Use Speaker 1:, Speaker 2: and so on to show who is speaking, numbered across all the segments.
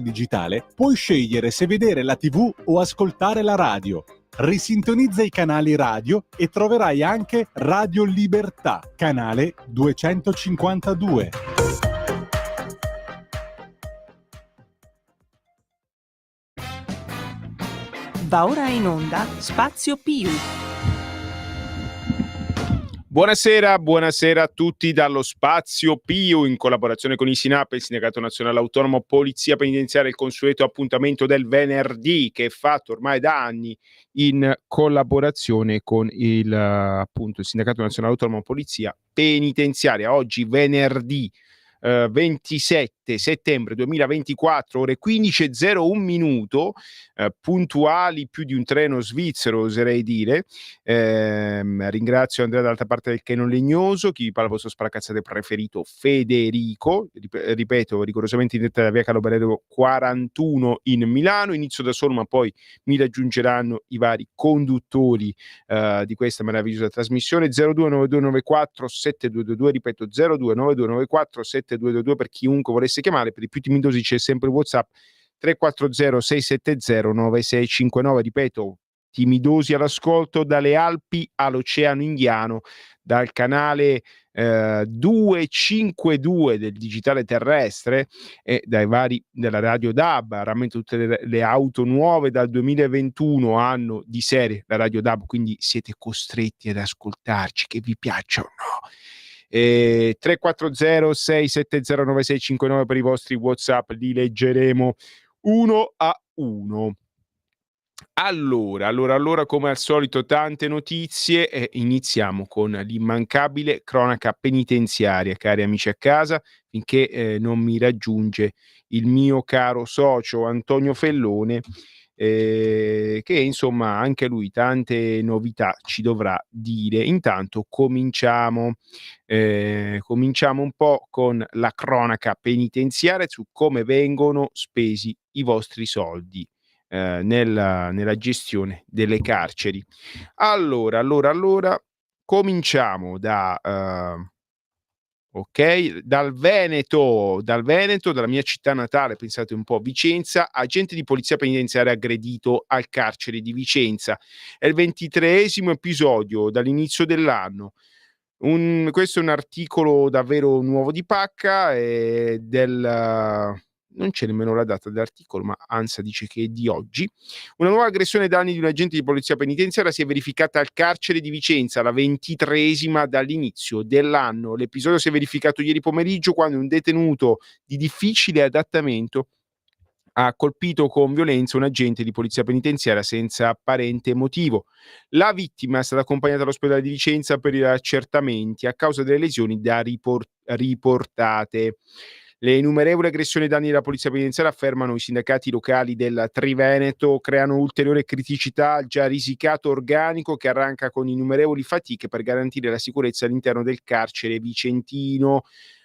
Speaker 1: digitale, puoi scegliere se vedere la TV o ascoltare la radio. Risintonizza i canali radio e troverai anche Radio Libertà, canale 252.
Speaker 2: Va ora in onda Spazio Più.
Speaker 3: Buonasera a tutti dallo Spazio Più in collaborazione con il SINAP, il Sindacato Nazionale Autonomo Polizia Penitenziaria, il consueto appuntamento del venerdì che è fatto ormai da anni in collaborazione con il Sindacato Nazionale Autonomo Polizia Penitenziaria. Oggi venerdì 27 settembre 2024, ore 15:01 minuto, puntuali più di un treno svizzero, oserei dire. Ringrazio Andrea dall'altra parte del Canon Legnoso, chi vi parla il vostro sparacazzate preferito Federico, ripeto, rigorosamente in diretta da via Carlo Barreto 41 in Milano. Inizio da solo, ma poi mi raggiungeranno i vari conduttori di questa meravigliosa trasmissione. 0292947222, ripeto 0292947222 per chiunque volesse chiamare. Per i più timidosi c'è sempre WhatsApp 340 670 9659, ripeto, timidosi all'ascolto dalle Alpi all'Oceano Indiano, dal canale 252 del digitale terrestre e dai vari della radio DAB. Rammento tutte le auto nuove dal 2021 hanno di serie la radio DAB, quindi siete costretti ad ascoltarci, che vi piaccia o no. 340 670 9659 per i vostri WhatsApp, li leggeremo uno a uno. Allora, come al solito tante notizie e iniziamo con l'immancabile cronaca penitenziaria, cari amici a casa, finché non mi raggiunge il mio caro socio Antonio Fellone, che insomma anche lui tante novità ci dovrà dire. Intanto cominciamo un po' con la cronaca penitenziaria su come vengono spesi i vostri soldi nella gestione delle carceri. Allora, cominciamo dal Veneto, dalla mia città natale, pensate un po', Vicenza. Agente di polizia penitenziaria aggredito al carcere di Vicenza. È il 23esimo episodio dall'inizio dell'anno. Questo è un articolo davvero nuovo di Pacca, non c'è nemmeno la data dell'articolo, ma ANSA dice che è di oggi. Una nuova aggressione ai danni di un agente di polizia penitenziaria si è verificata al carcere di Vicenza, la 23esima dall'inizio dell'anno. L'episodio si è verificato ieri pomeriggio, quando un detenuto di difficile adattamento ha colpito con violenza un agente di polizia penitenziaria senza apparente motivo. La vittima è stata accompagnata all'ospedale di Vicenza per gli accertamenti a causa delle lesioni da riportate. Le innumerevoli aggressioni ai danni della polizia penitenziaria, affermano i sindacati locali del Triveneto, creano ulteriore criticità al già risicato organico che arranca con innumerevoli fatiche per garantire la sicurezza all'interno del carcere vicentino.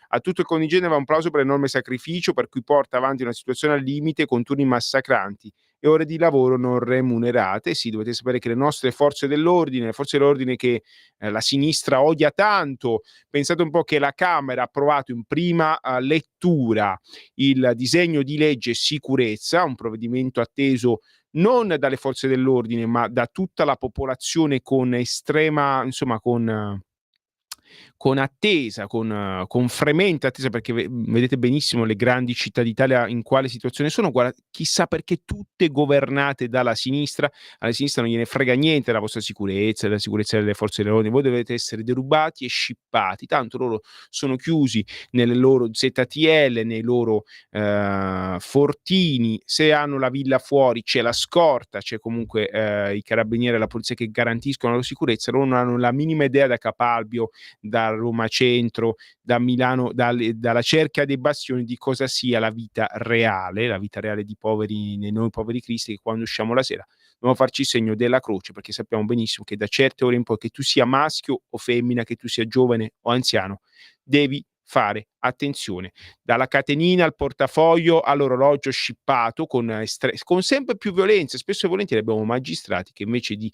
Speaker 3: A tutto il contingente va un plauso per l'enorme sacrificio per cui porta avanti una situazione al limite con turni massacranti e ore di lavoro non remunerate. Sì, dovete sapere che le nostre forze dell'ordine, che la sinistra odia tanto, pensate un po' che la Camera ha approvato in prima lettura il disegno di legge sicurezza, un provvedimento atteso non dalle forze dell'ordine ma da tutta la popolazione con estrema, insomma, con attesa, con fremente attesa, perché vedete benissimo le grandi città d'Italia in quale situazione sono. Chissà perché tutte governate dalla sinistra. Alla sinistra non gliene frega niente della vostra sicurezza, della sicurezza delle forze dell'ordine. Voi dovete essere derubati e scippati, tanto loro sono chiusi nelle loro ZTL, nei loro fortini. Se hanno la villa fuori c'è la scorta, c'è comunque i carabinieri e la polizia che garantiscono la loro sicurezza. Loro non hanno la minima idea da Capalbio, da Roma Centro, da Milano, dalla cerchia dei bastioni, di cosa sia la vita reale di noi poveri cristi, che quando usciamo la sera dobbiamo farci il segno della croce, perché sappiamo benissimo che da certe ore in poi, che tu sia maschio o femmina, che tu sia giovane o anziano, devi fare attenzione. Dalla catenina al portafoglio all'orologio scippato con sempre più violenza. Spesso e volentieri abbiamo magistrati che invece di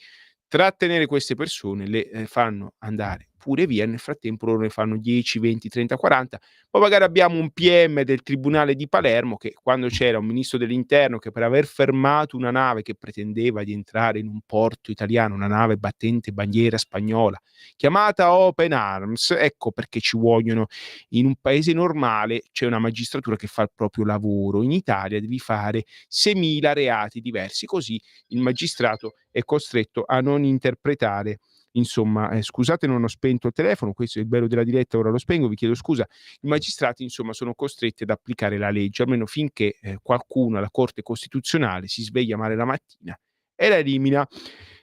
Speaker 3: trattenere queste persone le fanno andare pure via, nel frattempo loro ne fanno 10, 20, 30, 40, poi magari abbiamo un PM del Tribunale di Palermo che quando c'era un ministro dell'interno che per aver fermato una nave che pretendeva di entrare in un porto italiano, una nave battente bandiera spagnola, chiamata Open Arms, ecco perché ci vogliono in un paese normale c'è una magistratura che fa il proprio lavoro, in Italia devi fare 6.000 reati diversi, così il magistrato è costretto a non interpretare. Insomma, scusate non ho spento il telefono, questo è il bello della diretta, ora lo spengo, vi chiedo scusa. I magistrati insomma sono costretti ad applicare la legge, almeno finché qualcuno alla Corte Costituzionale si sveglia male la mattina e la elimina.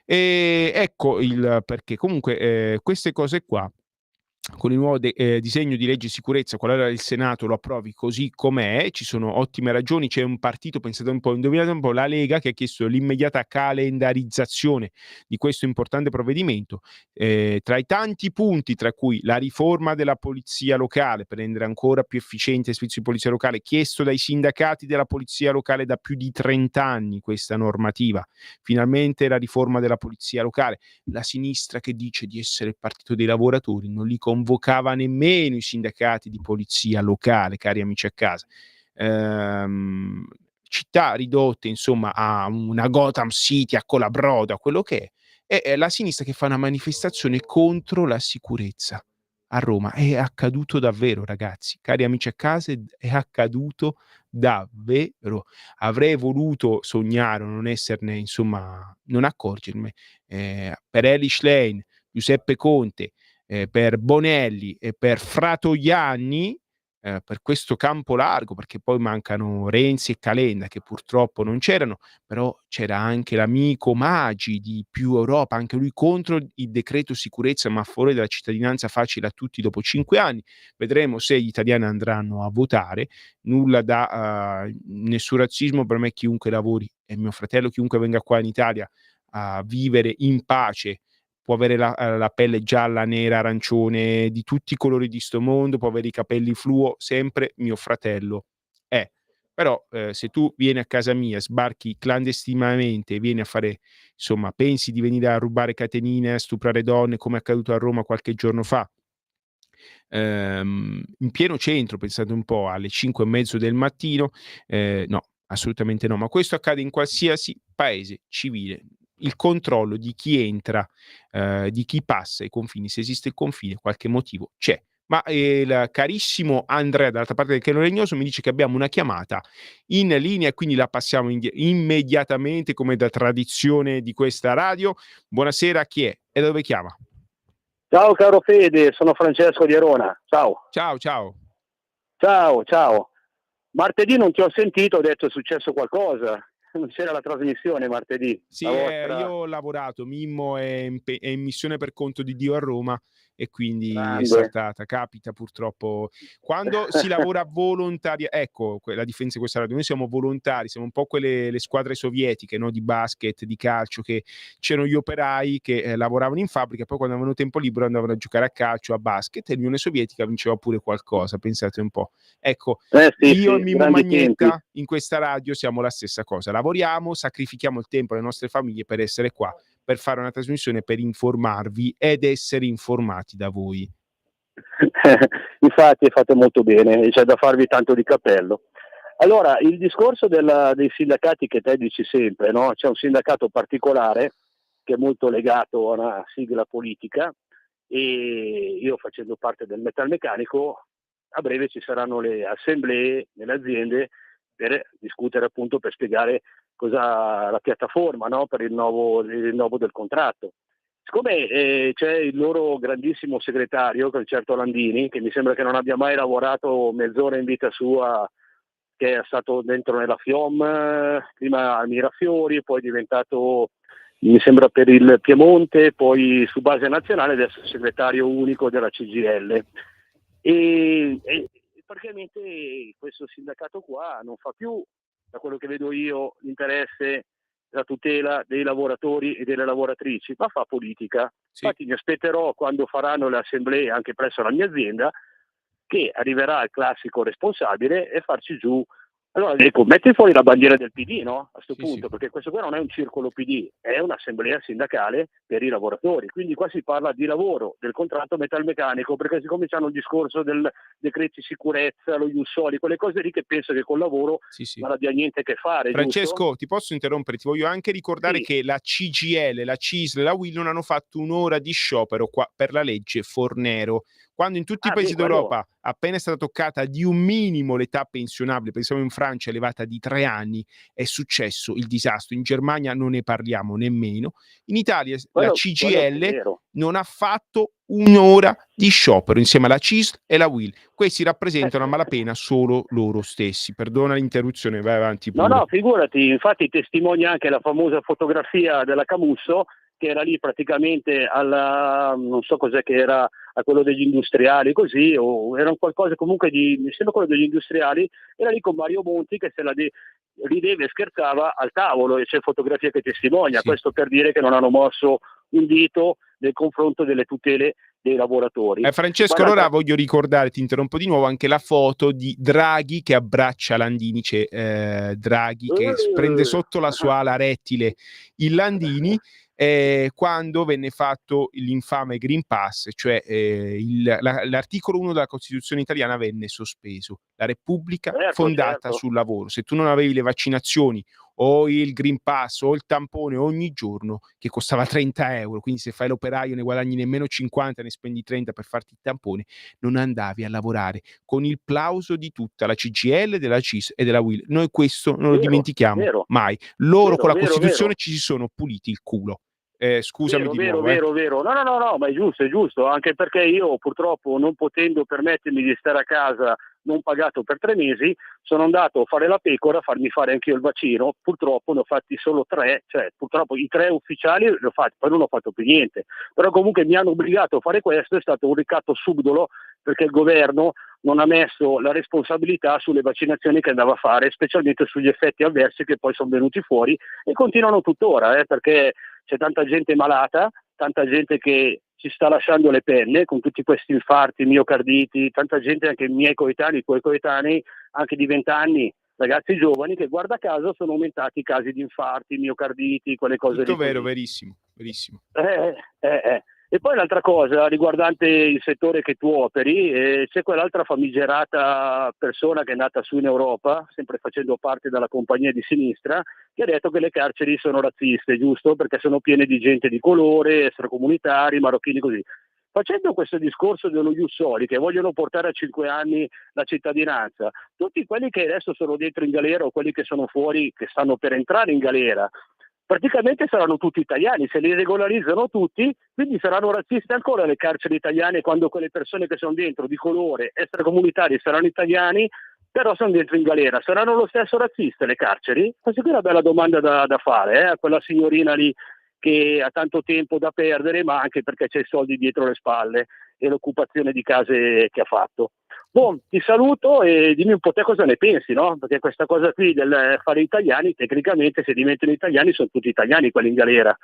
Speaker 3: Ecco il perché. Comunque queste cose qua con il nuovo disegno di legge sicurezza, qualora il Senato lo approvi così com'è, ci sono ottime ragioni. C'è un partito, pensate un po', indovinate un po', la Lega, che ha chiesto l'immediata calendarizzazione di questo importante provvedimento. Tra i tanti punti, tra cui la riforma della polizia locale per rendere ancora più efficiente il servizio di polizia locale, chiesto dai sindacati della polizia locale da più di 30 anni questa normativa. Finalmente la riforma della polizia locale. La sinistra che dice di essere il partito dei lavoratori non li convocava nemmeno i sindacati di polizia locale, cari amici a casa. Città ridotte insomma a una Gotham City, a colabrodo, a quello che è la sinistra che fa una manifestazione contro la sicurezza a Roma. È accaduto davvero, ragazzi, cari amici a casa, è accaduto davvero. Avrei voluto sognare o non esserne, insomma, non accorgermene. Per Elish Lane, Giuseppe Conte, per Bonelli e per Fratoianni, per questo campo largo, perché poi mancano Renzi e Calenda che purtroppo non c'erano, però c'era anche l'amico Maggi di Più Europa, anche lui contro il decreto sicurezza ma a favore della cittadinanza facile a tutti dopo 5 anni. Vedremo se gli italiani andranno a votare. Nulla da nessun razzismo, per me chiunque lavori è mio fratello, chiunque venga qua in Italia a vivere in pace può avere la pelle gialla, nera, arancione, di tutti i colori di sto mondo, può avere i capelli fluo, sempre mio fratello è. Però se tu vieni a casa mia, sbarchi clandestinamente e vieni a fare, insomma, pensi di venire a rubare catenine, a stuprare donne, come è accaduto a Roma qualche giorno fa, in pieno centro, pensate un po', alle 5:30 del mattino, no, assolutamente no, ma questo accade in qualsiasi paese civile. Il controllo di chi entra, di chi passa i confini, se esiste il confine, qualche motivo c'è. Ma il carissimo Andrea, dall'altra parte del Canone Legnoso, mi dice che abbiamo una chiamata in linea e quindi la passiamo immediatamente come da tradizione di questa radio. Buonasera, chi è e da dove chiama?
Speaker 4: Ciao caro Fede, sono Francesco di Arona. Ciao.
Speaker 3: Ciao, ciao.
Speaker 4: Ciao. Martedì non ti ho sentito, ho detto è successo qualcosa. Non c'era la trasmissione martedì.
Speaker 3: Sì,
Speaker 4: La vostra...
Speaker 3: io ho lavorato, Mimmo è in missione per conto di Dio a Roma e quindi è
Speaker 4: Grande.
Speaker 3: saltata. Capita purtroppo. Quando si lavora volontaria, ecco, la differenza di questa radio, noi siamo volontari, siamo un po' quelle le squadre sovietiche, no? Di basket, di calcio, che c'erano gli operai che lavoravano in fabbrica, poi quando avevano tempo libero andavano a giocare a calcio, a basket e l'Unione Sovietica vinceva pure qualcosa, pensate un po'. Ecco, io e Mimmo Magnetta in questa radio siamo la stessa cosa, lavoriamo, sacrifichiamo il tempo alle nostre famiglie per essere qua, per fare una trasmissione, per informarvi ed essere informati da voi.
Speaker 4: Infatti fate molto bene, c'è da farvi tanto di cappello. Allora, il discorso dei sindacati che te dici sempre, no? C'è un sindacato particolare che è molto legato a una sigla politica e io facendo parte del metalmeccanico a breve ci saranno le assemblee nelle aziende per discutere appunto, per spiegare cosa la piattaforma, no? Per il rinnovo del contratto. Siccome c'è il loro grandissimo segretario, che è il certo Landini, che mi sembra che non abbia mai lavorato mezz'ora in vita sua, che è stato dentro nella FIOM, prima a Mirafiori, poi è diventato, mi sembra, per il Piemonte, poi su base nazionale, adesso è segretario unico della CGIL. E praticamente questo sindacato qua non fa più, da quello che vedo io, l'interesse, la tutela dei lavoratori e delle lavoratrici, ma fa politica.
Speaker 3: Sì.
Speaker 4: Infatti mi aspetterò, quando faranno le assemblee anche presso la mia azienda, che arriverà il classico responsabile e farci giù Allora dico, metti fuori la bandiera del PD, no? A questo
Speaker 3: Sì,
Speaker 4: punto,
Speaker 3: sì.
Speaker 4: perché questo qua non è un circolo PD, è un'assemblea sindacale per i lavoratori. Quindi qua si parla di lavoro, del contratto metalmeccanico, perché siccome c'hanno il discorso del decreto di sicurezza, lo ius soli, quelle cose lì che penso che col lavoro
Speaker 3: Sì, sì.
Speaker 4: non abbia niente a che fare, giusto?
Speaker 3: Francesco, ti posso interrompere? Ti voglio anche ricordare
Speaker 4: Sì.
Speaker 3: che la CGIL, la CISL e la UIL non hanno fatto un'ora di sciopero qua per la legge Fornero, quando in tutti i paesi
Speaker 4: Quello.
Speaker 3: d'Europa appena è stata toccata di un minimo l'età pensionabile, pensiamo in Francia elevata di 3 anni, è successo il disastro. In Germania non ne parliamo nemmeno. In Italia la
Speaker 4: Quello sì è
Speaker 3: CGIL
Speaker 4: vero.
Speaker 3: non ha fatto un'ora di sciopero insieme alla CISL e la UIL. Questi rappresentano a malapena solo loro stessi. Perdona l'interruzione, vai avanti
Speaker 4: No,
Speaker 3: pure.
Speaker 4: figurati, infatti testimonia anche la famosa fotografia della Camusso, che era lì praticamente non so cos'è che era, a quello degli industriali, così, o era un qualcosa comunque mi sembra quello degli industriali, era lì con Mario Monti che rideva e scherzava al tavolo, e c'è fotografia che testimonia,
Speaker 3: Sì.
Speaker 4: questo per dire che non hanno mosso un dito nel confronto delle tutele dei lavoratori.
Speaker 3: Francesco,
Speaker 4: Ma
Speaker 3: allora voglio ricordare, ti interrompo di nuovo, anche la foto di Draghi che abbraccia Landini, c'è Draghi che prende sotto la sua ala rettile il Landini quando venne fatto l'infame Green Pass, cioè l'articolo 1 della Costituzione italiana venne sospeso. La Repubblica fondata
Speaker 4: certo.
Speaker 3: sul lavoro. Se tu non avevi le vaccinazioni o il Green Pass o il tampone ogni giorno, che costava 30 euro, quindi se fai l'operaio ne guadagni nemmeno 50, ne spendi 30 per farti il tampone, non andavi a lavorare, con il plauso di tutta la CGIL, della CIS e della UIL. Noi questo non lo dimentichiamo
Speaker 4: Vero.
Speaker 3: mai. Loro con la
Speaker 4: Vero.
Speaker 3: Costituzione ci si sono puliti il culo. Scusami di nuovo.
Speaker 4: Vero. No, ma è giusto, anche perché io purtroppo, non potendo permettermi di stare a casa non pagato per 3 mesi, sono andato a fare la pecora, a farmi fare anch'io il vaccino. Purtroppo ne ho fatti solo 3, cioè purtroppo i 3 ufficiali li ho fatti, poi non ho fatto più niente. Però comunque mi hanno obbligato a fare questo, è stato un ricatto subdolo, perché il governo non ha messo la responsabilità sulle vaccinazioni che andava a fare, specialmente sugli effetti avversi che poi sono venuti fuori e continuano tuttora, perché c'è tanta gente malata, tanta gente che ci sta lasciando le penne con tutti questi infarti, miocarditi, tanta gente, anche i miei coetanei, i tuoi coetanei, anche di 20 anni, ragazzi giovani, che guarda caso sono aumentati i casi di infarti, miocarditi, quelle cose
Speaker 3: Tutto
Speaker 4: lì.
Speaker 3: vero,
Speaker 4: Così.
Speaker 3: verissimo.
Speaker 4: E poi l'altra cosa riguardante il settore che tu operi, c'è quell'altra famigerata persona che è nata su in Europa, sempre facendo parte della compagnia di sinistra, che ha detto che le carceri sono razziste, giusto? Perché sono piene di gente di colore, extracomunitari, marocchini, così. Facendo questo discorso dello ius soli, che vogliono portare a 5 anni la cittadinanza, tutti quelli che adesso sono dentro in galera o quelli che sono fuori, che stanno per entrare in galera, praticamente saranno tutti italiani, se li regolarizzano tutti, quindi saranno razziste ancora le carceri italiane, quando quelle persone che sono dentro di colore, extracomunitari, saranno italiani, però sono dentro in galera, saranno lo stesso razziste le carceri? Questa qui è una bella domanda da fare a quella signorina lì che ha tanto tempo da perdere, ma anche perché c'è i soldi dietro le spalle e l'occupazione di case che ha fatto. Ti saluto e dimmi un po' te cosa ne pensi, no? Perché questa cosa qui del fare italiani, tecnicamente se diventano italiani sono tutti italiani quelli in galera,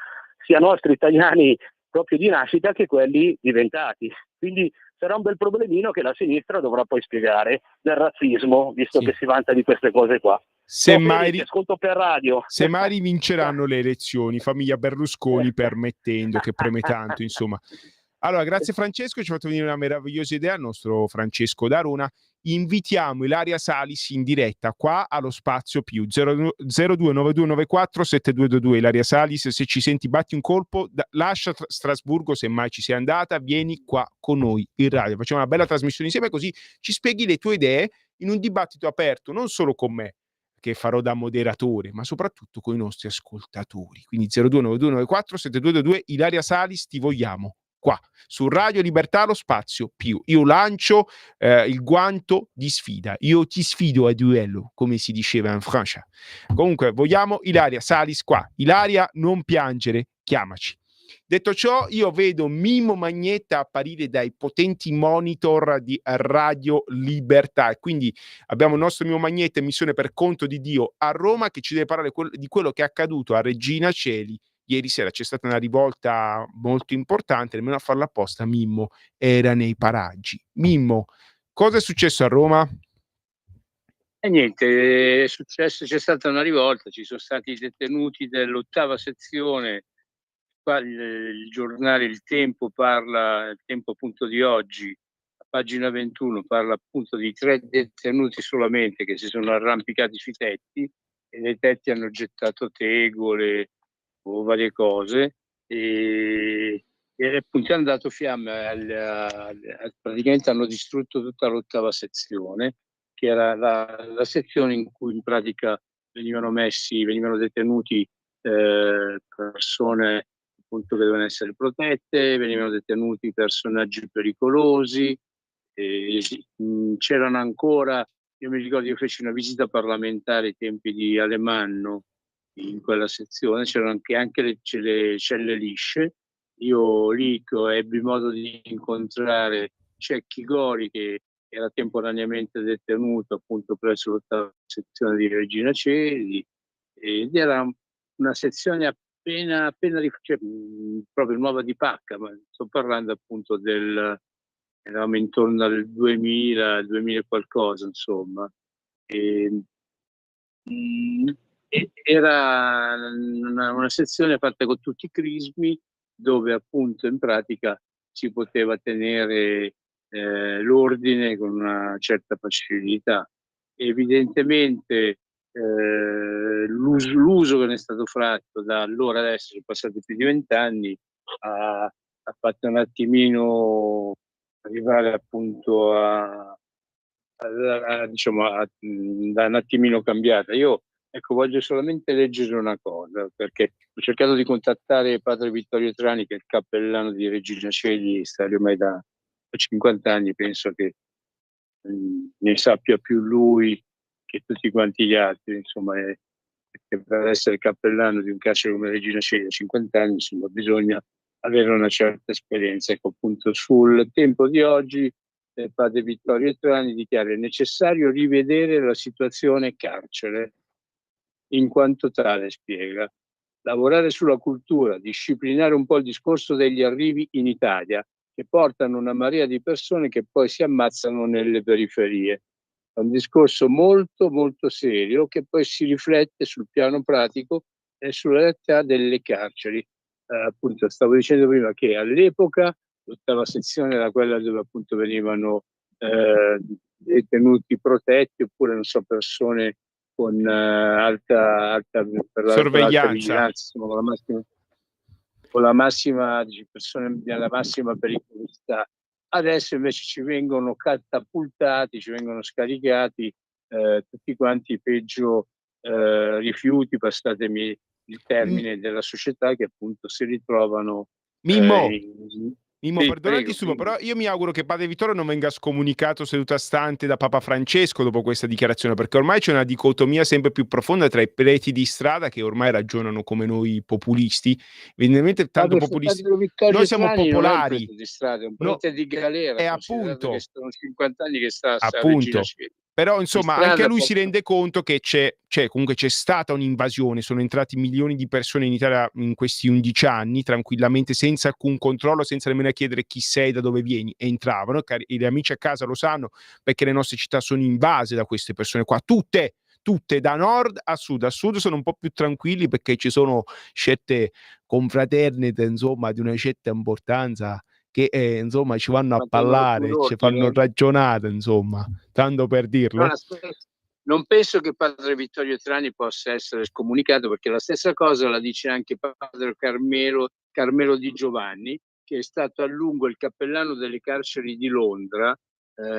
Speaker 4: sia nostri italiani proprio di nascita che quelli diventati. Quindi sarà un bel problemino che la sinistra dovrà poi spiegare del razzismo, visto che si vanta di queste cose qua. Ti ascolto per radio.
Speaker 3: Se mai vinceranno le elezioni, famiglia Berlusconi permettendo, che preme tanto, insomma. Allora, grazie Francesco, ci ha fatto venire una meravigliosa idea il nostro Francesco Darona. Invitiamo Ilaria Salis in diretta qua allo Spazio Più 0292947222. Ilaria Salis, se ci senti batti un colpo, lascia Strasburgo, se mai ci sei andata, vieni qua con noi in radio, facciamo una bella trasmissione insieme, così ci spieghi le tue idee in un dibattito aperto, non solo con me che farò da moderatore, ma soprattutto con i nostri ascoltatori. Quindi 0292947222. Ilaria Salis, ti vogliamo qua su Radio Libertà, lo Spazio Più. Io lancio il guanto di sfida, io ti sfido a duello, come si diceva in Francia. Comunque vogliamo Ilaria Salis qua. Ilaria, non piangere, chiamaci. Detto ciò, io vedo Mimmo Magnetta apparire dai potenti monitor di Radio Libertà, e quindi abbiamo il nostro Mimmo Magnetta in missione per conto di Dio a Roma, che ci deve parlare di quello che è accaduto a Regina Coeli. Ieri sera c'è stata una rivolta molto importante, nemmeno a farla apposta Mimmo era nei paraggi. Mimmo, cosa è successo a Roma?
Speaker 5: E niente, c'è stata una rivolta, ci sono stati i detenuti dell'8ª sezione. Qua il giornale Il Tempo parla, il Tempo appunto di oggi, a pagina 21, parla appunto di 3 detenuti solamente che si sono arrampicati sui tetti e nei tetti hanno gettato tegole o varie cose e appunto hanno dato fiamme praticamente hanno distrutto tutta l'8ª sezione, che era la sezione in cui in pratica venivano detenuti persone appunto che devono essere protette, venivano detenuti personaggi pericolosi, c'erano ancora, io mi ricordo, io feci una visita parlamentare ai tempi di Alemanno in quella sezione, c'erano anche le celle lisce. Io lì ebbi modo di incontrare Cecchi Gori, che era temporaneamente detenuto appunto presso l'8ª sezione di Regina Coeli, ed era una sezione appena proprio nuova di pacca, ma sto parlando appunto eravamo intorno al 2000 e qualcosa, insomma. Era una sezione fatta con tutti i crismi, dove appunto in pratica si poteva tenere l'ordine con una certa facilità. Evidentemente l'uso che ne è stato fatto da allora adesso, sono passati più di 20 anni, ha fatto un attimino arrivare appunto da un attimino cambiata. Io voglio solamente leggere una cosa, perché ho cercato di contattare padre Vittorio Trani, che è il cappellano di Regina Coeli, sta ormai da 50 anni, penso che ne sappia più lui che tutti quanti gli altri, insomma, perché per essere cappellano di un carcere come Regina Coeli a 50 anni, insomma, bisogna avere una certa esperienza. Ecco, appunto, sul Tempo di oggi padre Vittorio Trani dichiara: è necessario rivedere la situazione carcere, in quanto tale, spiega, lavorare sulla cultura, disciplinare un po' il discorso degli arrivi in Italia, che portano una marea di persone che poi si ammazzano nelle periferie. È un discorso molto molto serio, che poi si riflette sul piano pratico e sulla realtà delle carceri. Appunto, stavo dicendo prima che all'epoca l'8ª sezione era quella dove appunto venivano detenuti protetti, oppure non so, persone con alta per l'alta vigilanza, insomma, con la massima persone nella massima pericolosità. Adesso invece ci vengono catapultati, ci vengono scaricati tutti quanti i peggio rifiuti, passatemi il termine, della società, che appunto si ritrovano
Speaker 3: Mimmo, perdona il disturbo, però io mi auguro che padre Vittorio non venga scomunicato seduta stante da Papa Francesco dopo questa dichiarazione, perché ormai c'è una dicotomia sempre più profonda tra i preti di strada, che ormai ragionano come noi populisti, evidentemente tanto populisti. Noi siamo popolari,
Speaker 5: di strada, è un prete di galera,
Speaker 3: è appunto,
Speaker 5: che sono 50 anni che sta a
Speaker 3: appunto.
Speaker 5: Regina Coeli.
Speaker 3: Però insomma anche lui si rende conto che comunque c'è stata un'invasione, sono entrati milioni di persone in Italia in questi 11 anni tranquillamente, senza alcun controllo, senza nemmeno chiedere chi sei, da dove vieni, entravano. E gli amici a casa lo sanno, perché le nostre città sono invase da queste persone qua, tutte da nord a sud. A sud sono un po' più tranquilli, perché ci sono certe confraternite, insomma, di una certa importanza, che insomma ci vanno a parlare, ci fanno ragionare, insomma, tanto per dirlo.
Speaker 5: Non penso che padre Vittorio Trani possa essere scomunicato, perché la stessa cosa la dice anche padre Carmelo Di Giovanni, che è stato a lungo il cappellano delle carceri di Londra.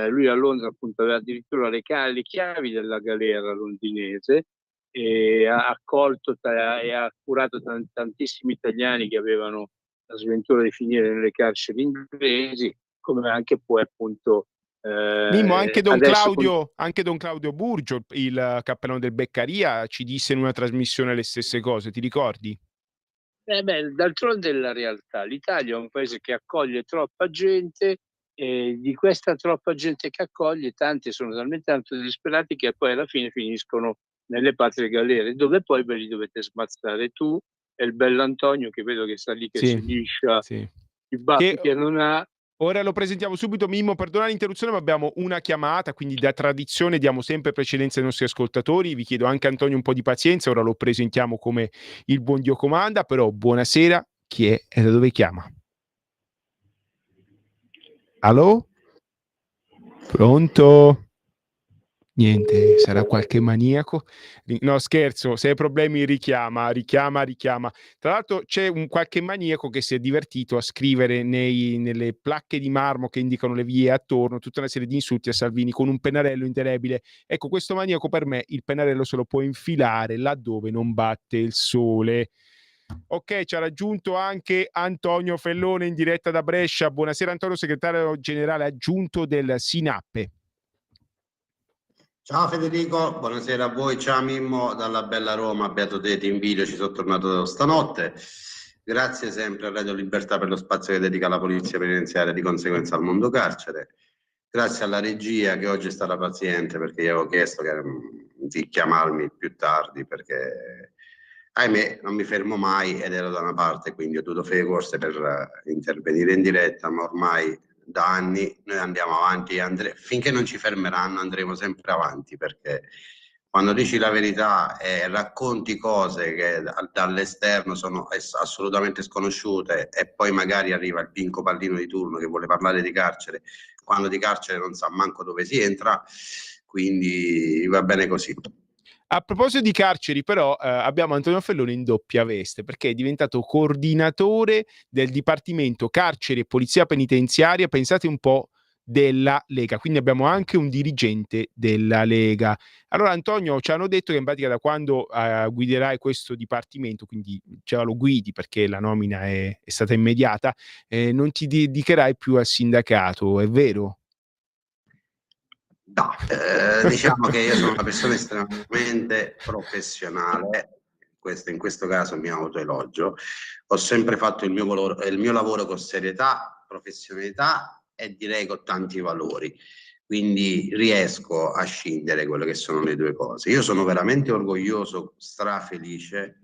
Speaker 5: Lui a Londra appunto aveva addirittura le chiavi della galera londinese, e ha accolto e ha curato tantissimi italiani che avevano la sventura di finire nelle carceri inglesi, come anche poi appunto
Speaker 3: Mimmo, anche Don Claudio Burgio, il cappellano del Beccaria, ci disse in una trasmissione le stesse cose, ti ricordi?
Speaker 5: D'altronde è la realtà. L'Italia è un paese che accoglie troppa gente, e di questa troppa gente che accoglie, tanti sono talmente tanto disperati che poi alla fine finiscono nelle patrie galere, dove poi ve li dovete smazzare tu e il bell'Antonio, che vedo che sta lì che si liscia i baffi che non ha,
Speaker 3: Ora lo presentiamo subito. Mimmo, perdona l'interruzione, ma abbiamo una chiamata, quindi da tradizione diamo sempre precedenza ai nostri ascoltatori. Vi chiedo anche, Antonio, un po' di pazienza, ora lo presentiamo come il buon Dio comanda, però buonasera, chi è e da dove chiama? Allo? Pronto? Niente, sarà qualche maniaco? No, scherzo, se hai problemi richiama. Tra l'altro c'è qualche maniaco che si è divertito a scrivere nelle placche di marmo che indicano le vie attorno tutta una serie di insulti a Salvini con un pennarello indelebile. Ecco, questo maniaco per me il pennarello se lo può infilare laddove non batte il sole. Ok, ci ha raggiunto anche Antonio Fellone in diretta da Brescia. Buonasera Antonio, segretario generale aggiunto del SINAPPE.
Speaker 6: Ciao Federico, buonasera a voi, ciao Mimmo dalla bella Roma, beato te, ti invidio, ci sono tornato stanotte. Grazie sempre a Radio Libertà per lo spazio che dedica alla polizia penitenziaria, di conseguenza al mondo carcere. Grazie alla regia che oggi è stata paziente perché gli avevo chiesto di chiamarmi più tardi perché ahimè non mi fermo mai ed ero da una parte, quindi ho dovuto fare corse per intervenire in diretta, ma ormai da anni noi andiamo avanti finché non ci fermeranno andremo sempre avanti, perché quando dici la verità e racconti cose che dall'esterno sono assolutamente sconosciute e poi magari arriva il pinco pallino di turno che vuole parlare di carcere quando di carcere non sa manco dove si entra, quindi va bene così.
Speaker 3: A proposito di carceri, però, abbiamo Antonio Fellone in doppia veste, perché è diventato coordinatore del Dipartimento Carceri e Polizia Penitenziaria, pensate un po', della Lega. Quindi abbiamo anche un dirigente della Lega. Allora, Antonio, ci hanno detto che in pratica da quando guiderai questo dipartimento, quindi già lo guidi perché la nomina è stata immediata, non ti dedicherai più al sindacato, è vero?
Speaker 6: No, diciamo che io sono una persona estremamente professionale, in questo caso mi autoelogio, ho sempre fatto il mio lavoro con serietà, professionalità e direi con tanti valori, quindi riesco a scindere quelle che sono le due cose. Io sono veramente orgoglioso, strafelice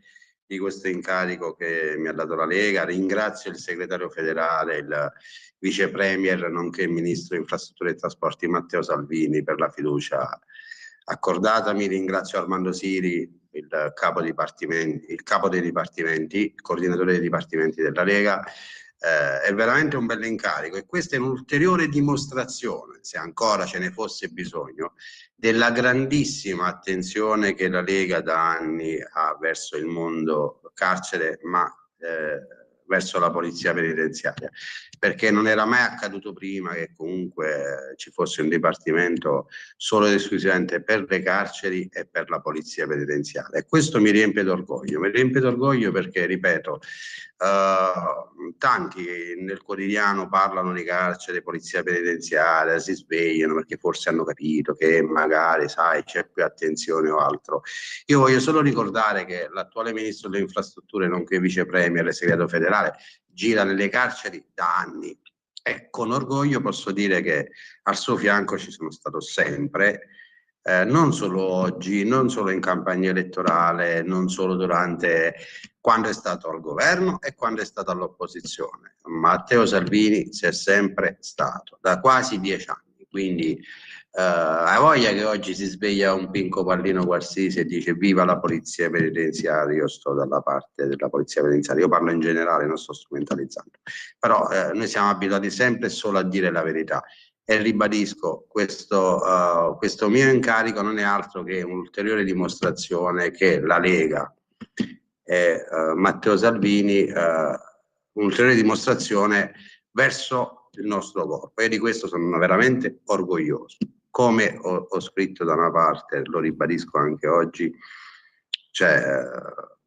Speaker 6: di questo incarico che mi ha dato la Lega, ringrazio il segretario federale, il vice premier nonché ministro infrastrutture e trasporti Matteo Salvini per la fiducia accordatami, ringrazio Armando Siri, il capo dei dipartimenti, il coordinatore dei dipartimenti della Lega. È veramente un bell'incarico e questa è un'ulteriore dimostrazione, se ancora ce ne fosse bisogno, della grandissima attenzione che la Lega da anni ha verso il mondo carcere, ma verso la polizia penitenziaria, perché non era mai accaduto prima che comunque ci fosse un dipartimento solo ed esclusivamente per le carceri e per la polizia penitenziaria, e questo mi riempie d'orgoglio perché, ripeto, tanti nel quotidiano parlano di carcere, polizia penitenziaria, si svegliano perché forse hanno capito che magari, sai, c'è più attenzione o altro. Io voglio solo ricordare che l'attuale ministro delle infrastrutture nonché vice premier e segretario federale gira nelle carceri da anni e con orgoglio posso dire che al suo fianco ci sono stato sempre, non solo oggi, non solo in campagna elettorale, non solo quando è stato al governo e quando è stato all'opposizione. Matteo Salvini c'è sempre stato, da quasi 10 anni, quindi hai voglia che oggi si sveglia un pinco pallino qualsiasi e dice viva la polizia penitenziaria, io sto dalla parte della polizia penitenziaria, io parlo in generale, non sto strumentalizzando, però noi siamo abituati sempre solo a dire la verità e ribadisco questo mio incarico non è altro che un'ulteriore dimostrazione che la Lega e Matteo Salvini, un'ulteriore dimostrazione verso il nostro corpo e di questo sono veramente orgoglioso. Come ho scritto da una parte, lo ribadisco anche oggi, cioè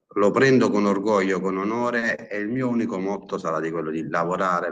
Speaker 6: lo prendo con orgoglio, con onore e il mio unico motto sarà di quello di lavorare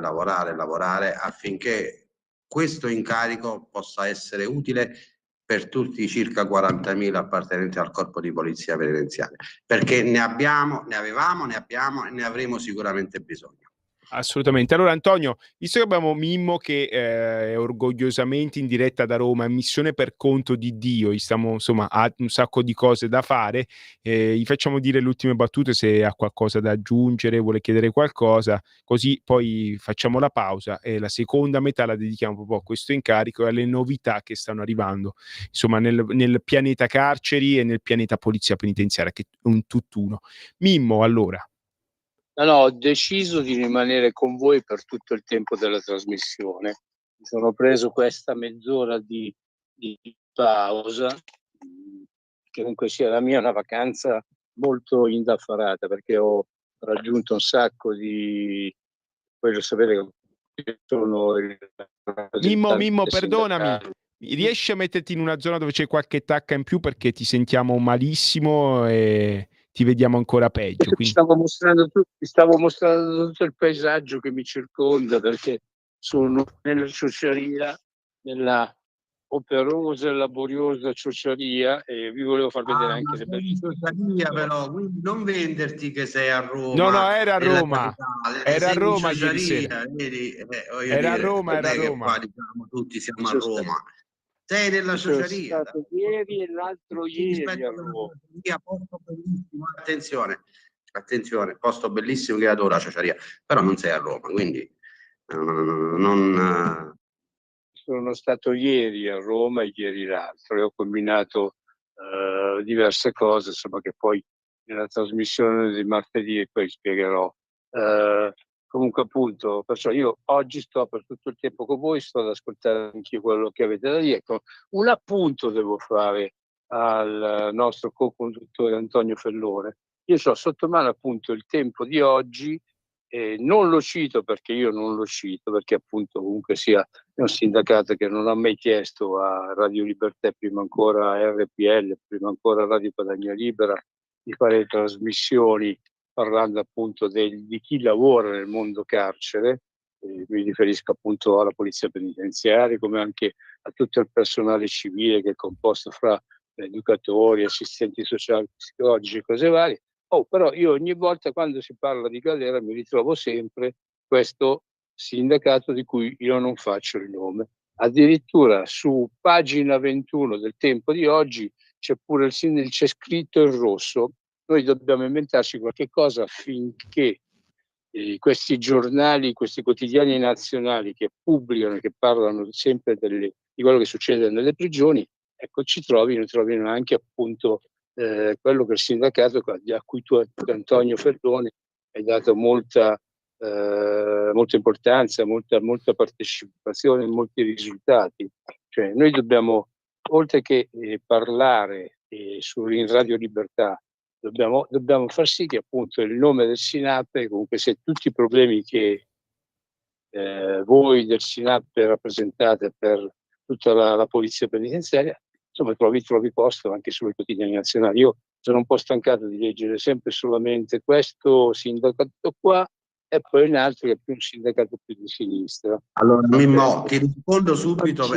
Speaker 6: affinché questo incarico possa essere utile per tutti i circa 40.000 appartenenti al corpo di polizia penitenziaria, perché ne avevamo, ne abbiamo e ne avremo sicuramente bisogno.
Speaker 3: Assolutamente. Allora Antonio, visto che abbiamo Mimmo che è orgogliosamente in diretta da Roma, in missione per conto di Dio, insomma, ha un sacco di cose da fare, gli facciamo dire le ultime battute se ha qualcosa da aggiungere, vuole chiedere qualcosa, così poi facciamo la pausa e la seconda metà la dedichiamo proprio a questo incarico e alle novità che stanno arrivando, insomma, nel pianeta carceri e nel pianeta polizia penitenziaria, che è un tutt'uno. Mimmo, allora.
Speaker 5: No, ho deciso di rimanere con voi per tutto il tempo della trasmissione. Mi sono preso questa mezz'ora di pausa, che comunque sia la mia è una vacanza molto indaffarata, perché ho raggiunto un sacco di... Voglio sapere che sono il
Speaker 3: Mimmo, perdonami, riesci a metterti in una zona dove c'è qualche tacca in più, perché ti sentiamo malissimo e ti vediamo ancora peggio.
Speaker 5: Quindi... Ti stavo mostrando tutto il paesaggio che mi circonda, perché sono nella ciociaria, nella operosa e laboriosa ciociaria, e vi volevo far vedere anche le belle
Speaker 6: ciociaria, però non venderti che sei a Roma.
Speaker 3: No, era a Roma. Era a Roma ieri sera. Era a Roma.
Speaker 6: Qua, diciamo, tutti siamo a Roma. Sei nella ciociaria.
Speaker 5: Ieri e l'altro ieri a Roma.
Speaker 6: Posto bellissimo, attenzione, posto bellissimo che adoro la ciociaria, però non sei a Roma, quindi non...
Speaker 5: Sono stato ieri a Roma e ieri l'altro e ho combinato diverse cose, insomma, che poi nella trasmissione di martedì poi spiegherò. Comunque appunto, perciò io oggi sto per tutto il tempo con voi, sto ad ascoltare anche quello che avete da dire. Ecco, un appunto devo fare al nostro co-conduttore Antonio Fellone. Io ho sotto mano appunto il tempo di oggi, non lo cito perché io non lo cito, perché appunto comunque sia è un sindacato che non ha mai chiesto a Radio Libertà, prima ancora a RPL, prima ancora a Radio Padania Libera, di fare trasmissioni parlando appunto di chi lavora nel mondo carcere. Mi riferisco appunto alla polizia penitenziaria, come anche a tutto il personale civile che è composto fra educatori, assistenti sociali, psicologici e cose varie. Però io ogni volta quando si parla di galera mi ritrovo sempre questo sindacato di cui io non faccio il nome. Addirittura su pagina 21 del Tempo di oggi c'è pure c'è scritto in rosso. Noi dobbiamo inventarci qualche cosa affinché questi giornali, questi quotidiani nazionali che pubblicano, che parlano sempre di quello che succede nelle prigioni, ecco, trovino anche appunto quello che il sindacato a cui tu, Antonio Fellone, hai dato molta importanza, molta partecipazione, molti risultati. Cioè, noi dobbiamo, oltre che parlare in Radio Libertà, dobbiamo far sì che appunto il nome del SINAPE, comunque se tutti i problemi che voi del SINAPE rappresentate per tutta la polizia penitenziaria, insomma trovi posto anche sui quotidiani nazionali. Io sono un po' stancato di leggere sempre solamente questo sindacato qua e poi un altro che è più un sindacato più di sinistra.
Speaker 6: Allora Mimmo, ti rispondo subito.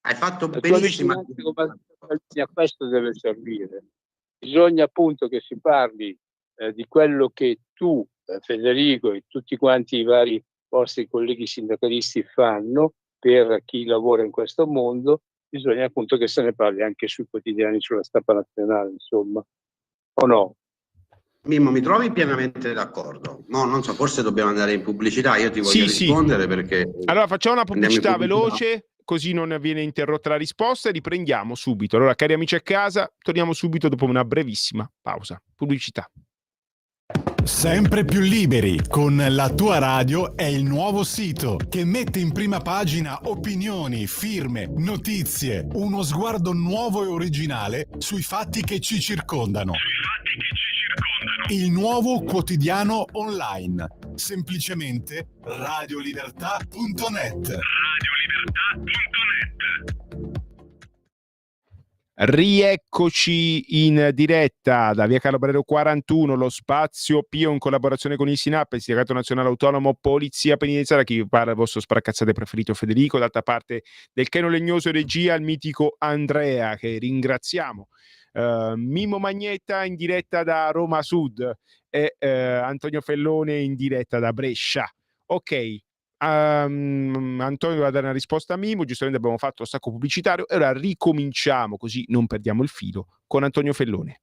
Speaker 6: Hai fatto benissimo.
Speaker 5: A questo deve servire. Bisogna appunto che si parli di quello che tu, Federico, e tutti quanti i vari vostri colleghi sindacalisti fanno per chi lavora in questo mondo. Bisogna appunto che se ne parli anche sui quotidiani, sulla stampa nazionale, insomma. O no?
Speaker 6: Mimmo, mi trovi pienamente d'accordo. No, non so, forse dobbiamo andare in pubblicità. Io ti voglio rispondere perché...
Speaker 3: Allora facciamo una pubblicità veloce, così non viene interrotta la risposta e riprendiamo subito. Allora, cari amici a casa, torniamo subito dopo una brevissima pausa. Pubblicità.
Speaker 1: Sempre più liberi con La Tua Radio è il nuovo sito che mette in prima pagina opinioni, firme, notizie, uno sguardo nuovo e originale sui fatti che ci circondano. Il nuovo quotidiano online, semplicemente radiolibertà.net.
Speaker 3: Rieccoci in diretta da via Carlo Brero 41, lo spazio Pio in collaborazione con il SINAP, il Sindacato Nazionale Autonomo Polizia Penitenziaria. Chi vi parla, il vostro sparacazzate preferito Federico, d'altra parte del Cheno Legnoso regia, il mitico Andrea, che ringraziamo Mimmo Magnetta in diretta da Roma Sud e Antonio Fellone in diretta da Brescia. Ok, Antonio va a dare una risposta a Mimmo, giustamente abbiamo fatto lo stacco pubblicitario e ora ricominciamo, così non perdiamo il filo, con Antonio Fellone.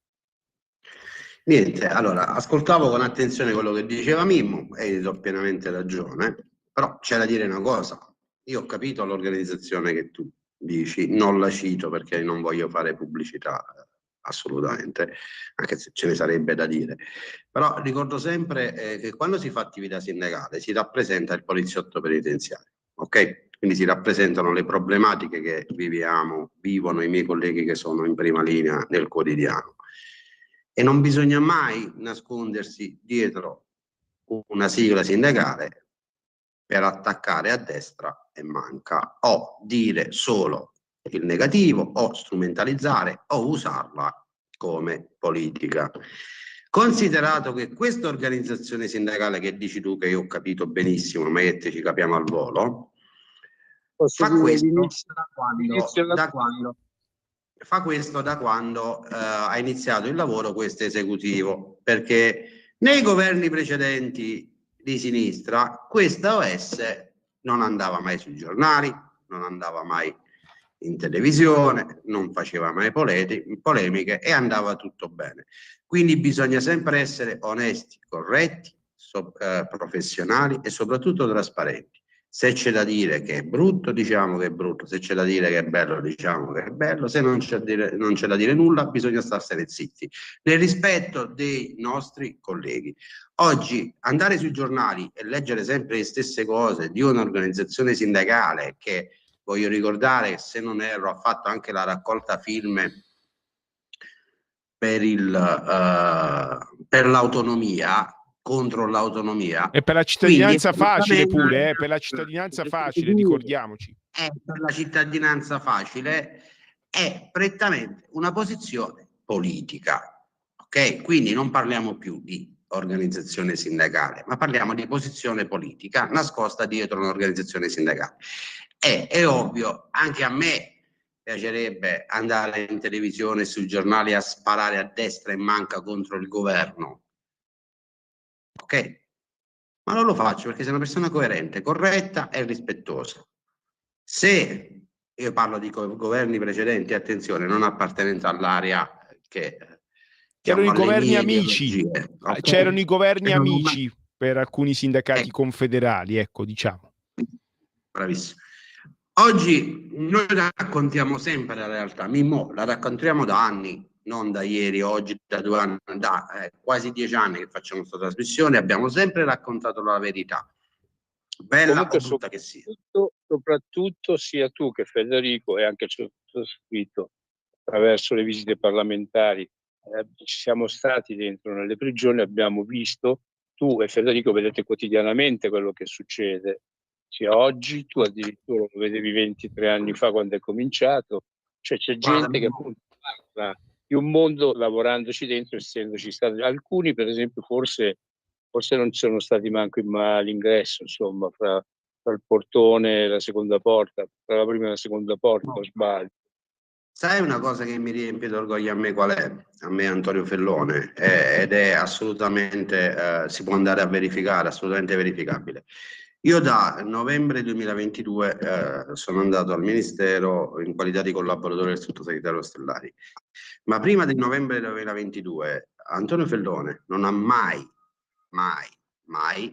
Speaker 6: Niente, allora, ascoltavo con attenzione quello che diceva Mimmo e gli do pienamente ragione, però c'è da dire una cosa. Io ho capito l'organizzazione che tu dici, non la cito perché non voglio fare pubblicità assolutamente, anche se ce ne sarebbe da dire. Però ricordo sempre che quando si fa attività sindacale si rappresenta il poliziotto penitenziario, ok? Quindi si rappresentano le problematiche che vivono i miei colleghi che sono in prima linea nel quotidiano. E non bisogna mai nascondersi dietro una sigla sindacale per attaccare a destra e manca, o dire solo il negativo, o strumentalizzare, o usarla come politica. Considerato che questa organizzazione sindacale che dici tu, che io ho capito benissimo, ma che ci capiamo al volo, fa questo da quando ha iniziato il lavoro questo esecutivo, perché nei governi precedenti di sinistra questa OS non andava mai sui giornali, non andava mai in televisione, non faceva mai polemiche e andava tutto bene. Quindi bisogna sempre essere onesti, corretti, professionali e soprattutto trasparenti. Se c'è da dire che è brutto, diciamo che è brutto, se c'è da dire che è bello, diciamo che è bello, se non c'è da dire nulla, bisogna starsene zitti, nel rispetto dei nostri colleghi. Oggi andare sui giornali e leggere sempre le stesse cose di un'organizzazione sindacale che, voglio ricordare, se non erro, ha fatto anche la raccolta film per l'autonomia, contro l'autonomia
Speaker 3: E per la cittadinanza facile pure, per la cittadinanza facile, ricordiamoci.
Speaker 6: Per la cittadinanza facile è prettamente una posizione politica, ok? Quindi non parliamo più di organizzazione sindacale, ma parliamo di posizione politica nascosta dietro un'organizzazione sindacale. È ovvio, anche a me piacerebbe andare in televisione e sui giornali a sparare a destra e manca contro il governo, ok? Ma non lo faccio perché sono una persona coerente, corretta e rispettosa. Se io parlo di governi precedenti, attenzione, non appartenente all'area che
Speaker 3: c'erano i governi amici,
Speaker 6: okay?
Speaker 3: C'erano i governi amici per alcuni sindacati confederali, ecco, diciamo.
Speaker 6: Bravissimo. Oggi noi raccontiamo sempre la realtà, Mimmo, la raccontiamo da anni, non da ieri, oggi, da 2 anni, da quasi 10 anni che facciamo questa trasmissione, abbiamo sempre raccontato la verità, bella
Speaker 5: comunque,
Speaker 6: o brutta che sia.
Speaker 5: Soprattutto sia tu che Federico e anche il sottoscritto, attraverso le visite parlamentari, ci siamo stati dentro nelle prigioni, abbiamo visto, tu e Federico vedete quotidianamente quello che succede, sia oggi, tu addirittura lo vedevi 23 anni fa quando è cominciato, cioè c'è gente che appunto parla di un mondo lavorandoci dentro, essendoci stati alcuni, per esempio, forse non sono stati manco all'ingresso, insomma, fra il portone e la seconda porta, tra la prima e la seconda porta, o sbaglio.
Speaker 6: Sai una cosa che mi riempie d'orgoglio a me qual è? A me Antonio Fellone, ed è assolutamente, si può andare a verificare, assolutamente verificabile. Io da novembre 2022 sono andato al Ministero in qualità di collaboratore del sottosegretario Stellari, ma prima del novembre 2022 Antonio Fellone non ha mai,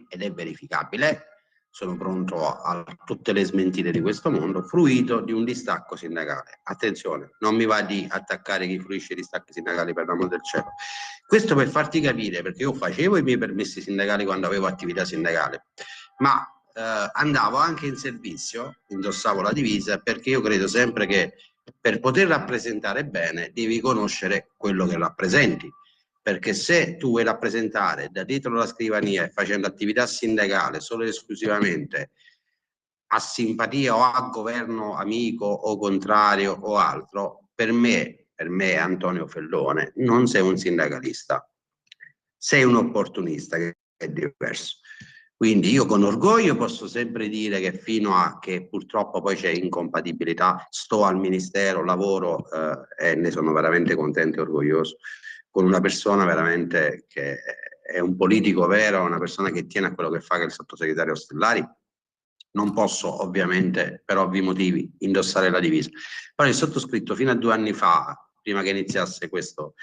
Speaker 6: ed è verificabile, sono pronto a tutte le smentite di questo mondo, fruito di un distacco sindacale. Attenzione, non mi va di attaccare chi fruisce i distacchi sindacali, per l'amor del cielo. Questo per farti capire, perché io facevo i miei permessi sindacali quando avevo attività sindacale, ma andavo anche in servizio, indossavo la divisa, perché io credo sempre che per poter rappresentare bene devi conoscere quello che rappresenti. Perché se tu vuoi rappresentare da dietro la scrivania e facendo attività sindacale solo ed esclusivamente a simpatia o a governo amico o contrario o altro, per me Antonio Fellone, non sei un sindacalista, sei un opportunista, che è diverso. Quindi io con orgoglio posso sempre dire che fino a che purtroppo poi c'è incompatibilità, sto al Ministero, lavoro e ne sono veramente contento e orgoglioso, con una persona veramente che è un politico vero, una persona che tiene a quello che fa, che è il sottosegretario Ostellari. Non posso ovviamente, per ovvi motivi, indossare la divisa. Però il sottoscritto fino a 2 anni fa, prima che iniziasse questo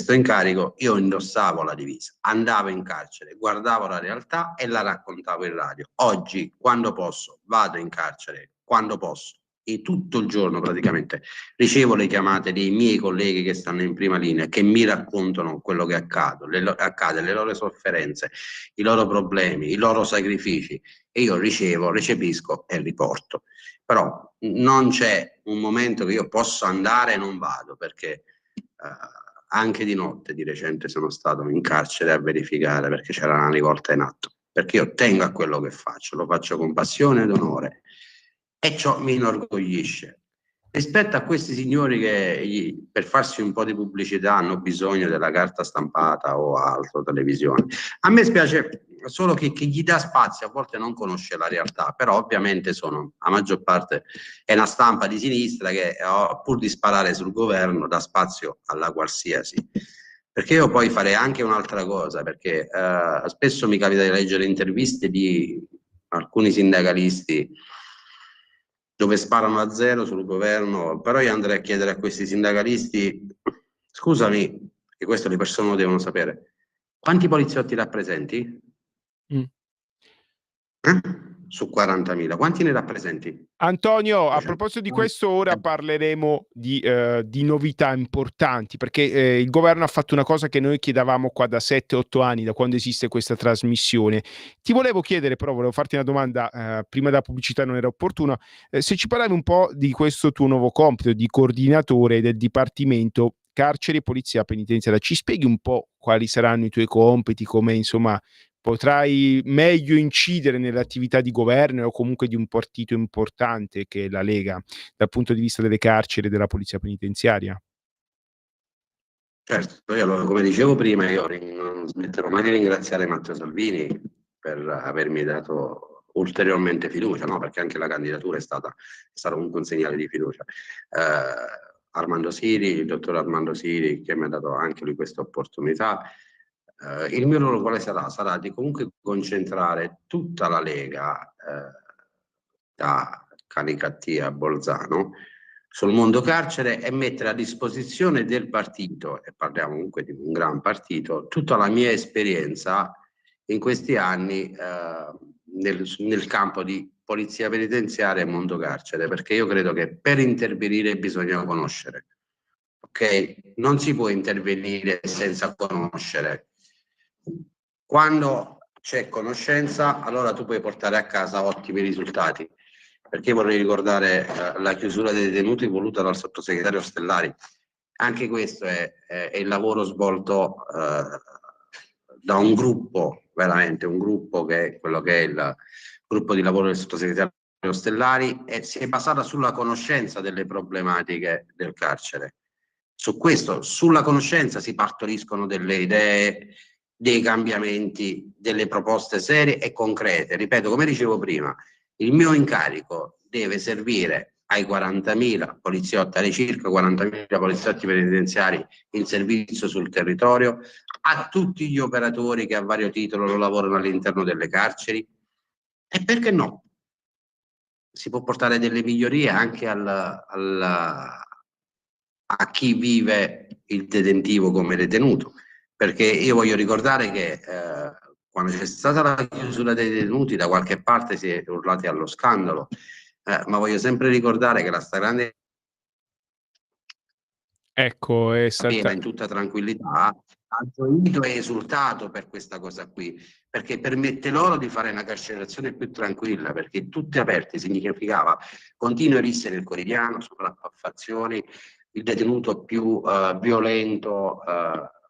Speaker 6: incarico, io indossavo la divisa, andavo in carcere, guardavo la realtà e la raccontavo in radio. Oggi, quando posso, vado in carcere, quando posso, e tutto il giorno praticamente ricevo le chiamate dei miei colleghi che stanno in prima linea, che mi raccontano quello che accade, le loro sofferenze, i loro problemi, i loro sacrifici, e io recepisco e riporto. Però non c'è un momento che io posso andare e non vado, perché anche di notte di recente sono stato in carcere a verificare, perché c'era una rivolta in atto, perché io tengo a quello che faccio, lo faccio con passione ed onore, e ciò mi inorgoglisce. Rispetto a questi signori che per farsi un po' di pubblicità hanno bisogno della carta stampata o altro, televisione, a me spiace solo che chi gli dà spazio a volte non conosce la realtà, però ovviamente sono, la maggior parte è una stampa di sinistra che pur di sparare sul governo dà spazio alla qualsiasi. Perché io poi farei anche un'altra cosa, perché spesso mi capita di leggere interviste di alcuni sindacalisti dove sparano a zero sul governo, però io andrei a chiedere a questi sindacalisti, scusami, e questo le persone lo devono sapere, quanti poliziotti rappresenti? Su 40.000, quanti ne rappresenti?
Speaker 3: Antonio, a proposito di questo, ora parleremo di novità importanti, perché il governo ha fatto una cosa che noi chiedevamo qua da 7-8 anni, da quando esiste questa trasmissione. Ti volevo chiedere, però volevo farti una domanda, prima della pubblicità non era opportuno, se ci parlavi un po' di questo tuo nuovo compito di coordinatore del Dipartimento Carceri e Polizia Penitenziaria. Ci spieghi un po' quali saranno i tuoi compiti, come insomma potrai meglio incidere nell'attività di governo o comunque di un partito importante che è la Lega, dal punto di vista delle carceri e della polizia penitenziaria?
Speaker 6: Certo, io come dicevo prima, io non smetterò mai di ringraziare Matteo Salvini per avermi dato ulteriormente fiducia, no? Perché anche la candidatura è stato comunque un segnale di fiducia. Armando Siri, il dottor Armando Siri, che mi ha dato anche lui questa opportunità. Il mio ruolo quale sarà? Sarà di comunque concentrare tutta la Lega, da Canicattì a Bolzano, sul mondo carcere, e mettere a disposizione del partito, e parliamo comunque di un gran partito, tutta la mia esperienza in questi anni nel campo di polizia penitenziaria e mondo carcere, perché io credo che per intervenire bisogna conoscere, ok? Non si può intervenire senza conoscere. Quando c'è conoscenza, allora tu puoi portare a casa ottimi risultati. Perché vorrei ricordare la chiusura dei detenuti voluta dal sottosegretario Ostellari. Anche questo è il lavoro svolto da un gruppo, veramente un gruppo che è quello che è il gruppo di lavoro del sottosegretario Ostellari, e si è basata sulla conoscenza delle problematiche del carcere. Su questo, sulla conoscenza si partoriscono delle idee, dei cambiamenti, delle proposte serie e concrete. Ripeto, come dicevo prima, il mio incarico deve servire ai 40.000 poliziotti, alle circa 40.000 poliziotti penitenziari in servizio sul territorio, a tutti gli operatori che a vario titolo lavorano all'interno delle carceri, e perché no? Si può portare delle migliorie anche a chi vive il detentivo come detenuto, perché io voglio ricordare che quando c'è stata la chiusura dei detenuti da qualche parte si è urlati allo scandalo, ma voglio sempre ricordare che la stragrande
Speaker 3: Ecco, è
Speaker 6: in tutta tranquillità ha gioito e esultato per questa cosa qui, perché permette loro di fare una carcerazione più tranquilla, perché tutte aperte significava continue risse nel quotidiano, sopraffazioni, il detenuto più violento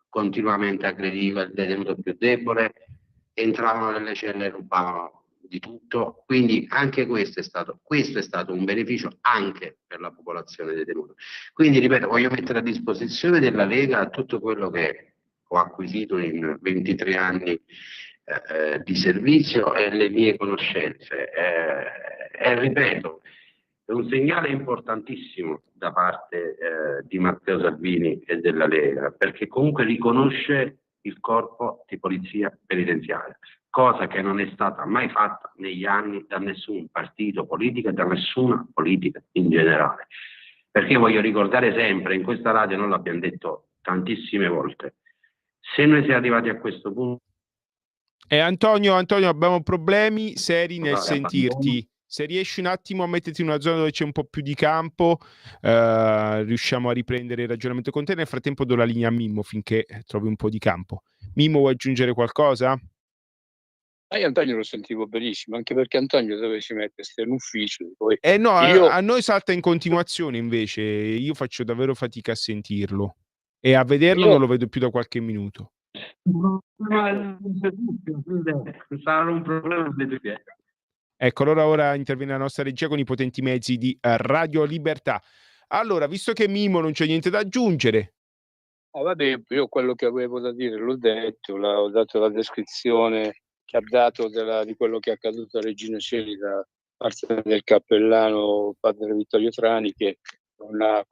Speaker 6: continuamente aggrediva il detenuto più debole, entravano nelle celle e rubavano di tutto, quindi anche questo è stato un beneficio anche per la popolazione detenuta. Quindi ripeto, voglio mettere a disposizione della Lega tutto quello che ho acquisito in 23 anni di servizio e le mie conoscenze. E ripeto, è un segnale importantissimo da parte di Matteo Salvini e della Lega, perché comunque riconosce il corpo di polizia penitenziaria, cosa che non è stata mai fatta negli anni da nessun partito politico e da nessuna politica in generale. Perché voglio ricordare sempre, in questa radio noi l'abbiamo detto tantissime volte, se noi siamo arrivati a questo punto...
Speaker 3: Antonio, abbiamo problemi seri nel sentirti. Se riesci un attimo a metterti in una zona dove c'è un po' più di campo, riusciamo a riprendere il ragionamento con te. Nel frattempo do la linea a Mimmo finché trovi un po' di campo. Mimmo, vuoi aggiungere qualcosa?
Speaker 5: Io Antonio lo sentivo benissimo, anche perché Antonio dove si mette? Sta in ufficio. Poi
Speaker 3: No,
Speaker 5: io...
Speaker 3: a noi salta in continuazione invece. Io faccio davvero fatica a sentirlo. E a vederlo non lo vedo più da qualche minuto.
Speaker 6: Sarà un problema delle piede.
Speaker 3: Ecco, allora ora interviene la nostra regia con i potenti mezzi di Radio Libertà. Allora, visto che Mimmo non c'è niente da aggiungere.
Speaker 5: Vabbè, io quello che avevo da dire l'ho detto, ho dato la descrizione che ha dato di quello che è accaduto a Regina Coeli da parte del cappellano padre Vittorio Trani, che è una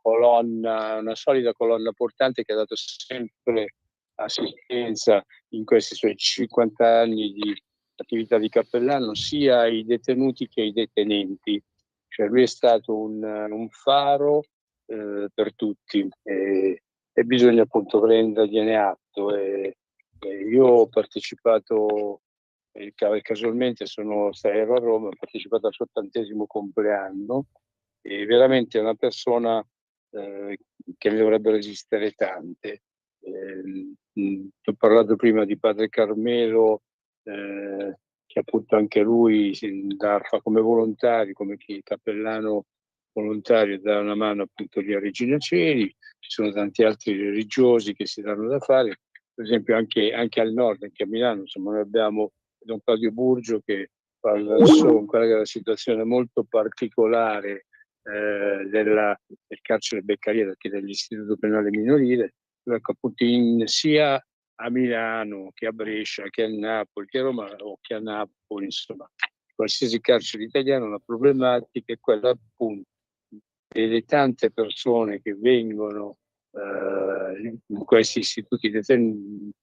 Speaker 5: solida colonna portante che ha dato sempre assistenza in questi suoi 50 anni di attività di cappellano sia ai detenuti che ai detenenti. Cioè lui è stato un faro per tutti e bisogna appunto prendergliene atto. Io ho partecipato, casualmente ero a Roma, ho partecipato al suo 80° compleanno e veramente è una persona che ne dovrebbero esistere tante. Ho parlato prima di padre Carmelo, che appunto anche lui fa come volontario, come cappellano volontario, dà una mano appunto lì a Regina Coeli. Ci sono tanti altri religiosi che si danno da fare, per esempio anche al nord, anche a Milano, insomma noi abbiamo Don Claudio Burgio che parla con quella che è la situazione molto particolare del carcere Beccaria, che è dell'istituto penale minorile. Ecco, appunto sia a Milano che a Brescia che a Napoli che a Roma o che a Napoli, insomma qualsiasi carcere italiano, la problematica è quella appunto delle tante persone che vengono in questi istituti detenuti,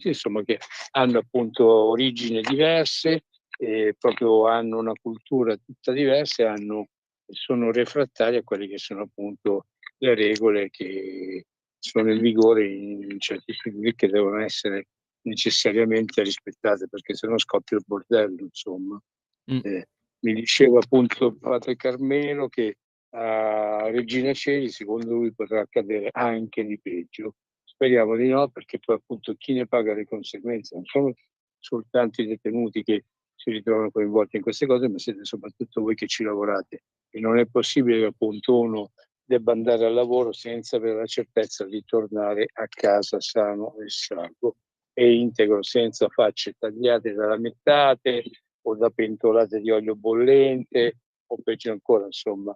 Speaker 5: insomma, che hanno appunto origini diverse e proprio hanno una cultura tutta diversa e sono refrattari a quelle che sono appunto le regole che sono in vigore in certi istituti, che devono essere necessariamente rispettate, perché sennò scoppia il bordello, insomma. Mi diceva appunto padre Carmelo che a Regina Coeli secondo lui potrà accadere anche di peggio. Speriamo di no, perché poi appunto chi ne paga le conseguenze non sono soltanto i detenuti che si ritrovano coinvolti in queste cose, ma siete soprattutto voi che ci lavorate, e non è possibile che appunto uno debba andare al lavoro senza avere la certezza di tornare a casa sano e salvo e integro, senza facce tagliate da lamettate o da pentolate di olio bollente o peggio ancora, insomma.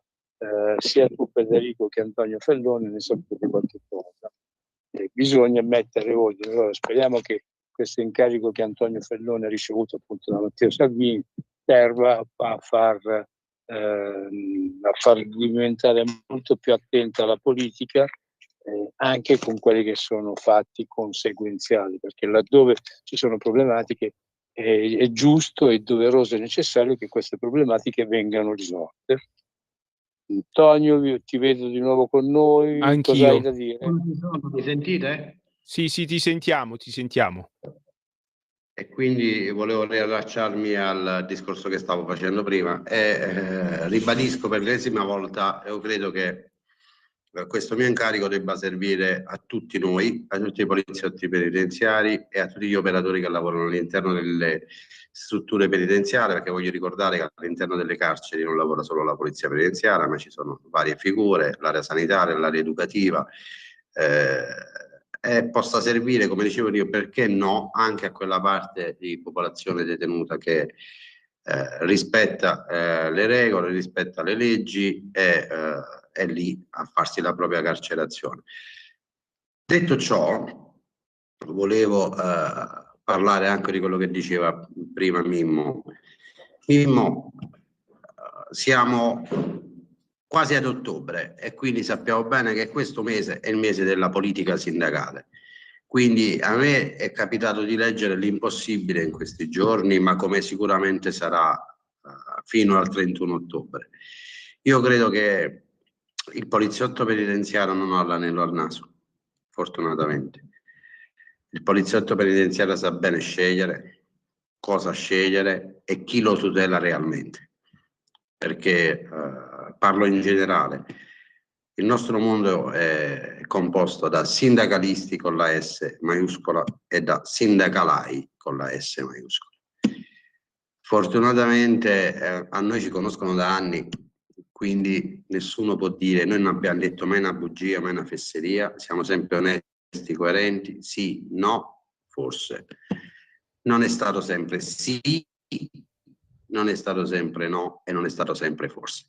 Speaker 5: Sia tu Federico che Antonio Fellone ne sapete qualche cosa. Bisogna mettere ordine. Allora, speriamo che questo incarico che Antonio Fellone ha ricevuto appunto da Matteo Salvini serva a far diventare molto più attenta la politica, anche con quelli che sono fatti conseguenziali, perché laddove ci sono problematiche è giusto, è doveroso e necessario che queste problematiche vengano risolte. Antonio, ti vedo di nuovo con noi.
Speaker 3: Anch'io.
Speaker 5: Cosa hai da dire?
Speaker 6: Mi sentite?
Speaker 3: Sì, ti sentiamo.
Speaker 6: E quindi volevo riallacciarmi al discorso che stavo facendo prima e ribadisco per l'ennesima volta, io credo che questo mio incarico debba servire a tutti noi, a tutti i poliziotti penitenziari e a tutti gli operatori che lavorano all'interno delle strutture penitenziarie, perché voglio ricordare che all'interno delle carceri non lavora solo la polizia penitenziaria, ma ci sono varie figure, l'area sanitaria, l'area educativa, e possa servire, come dicevo io, perché no, anche a quella parte di popolazione detenuta che rispetta le regole, rispetta le leggi e è lì a farsi la propria carcerazione. Detto ciò, volevo parlare anche di quello che diceva prima Mimmo. Mimmo, siamo quasi ad ottobre e quindi sappiamo bene che questo mese è il mese della politica sindacale. Quindi a me è capitato di leggere l'impossibile in questi giorni, ma come sicuramente sarà fino al 31 ottobre. Io credo che il poliziotto penitenziario non ha l'anello al naso, fortunatamente. Il poliziotto penitenziario sa bene scegliere, cosa scegliere e chi lo tutela realmente. Perché parlo in generale, il nostro mondo è composto da sindacalisti con la S maiuscola e da sindacalai con la S maiuscola. Fortunatamente a noi ci conoscono da anni, quindi nessuno può dire, noi non abbiamo detto mai una bugia, mai una fesseria, siamo sempre onesti, coerenti, sì, no, forse. Non è stato sempre sì, non è stato sempre no e non è stato sempre forse.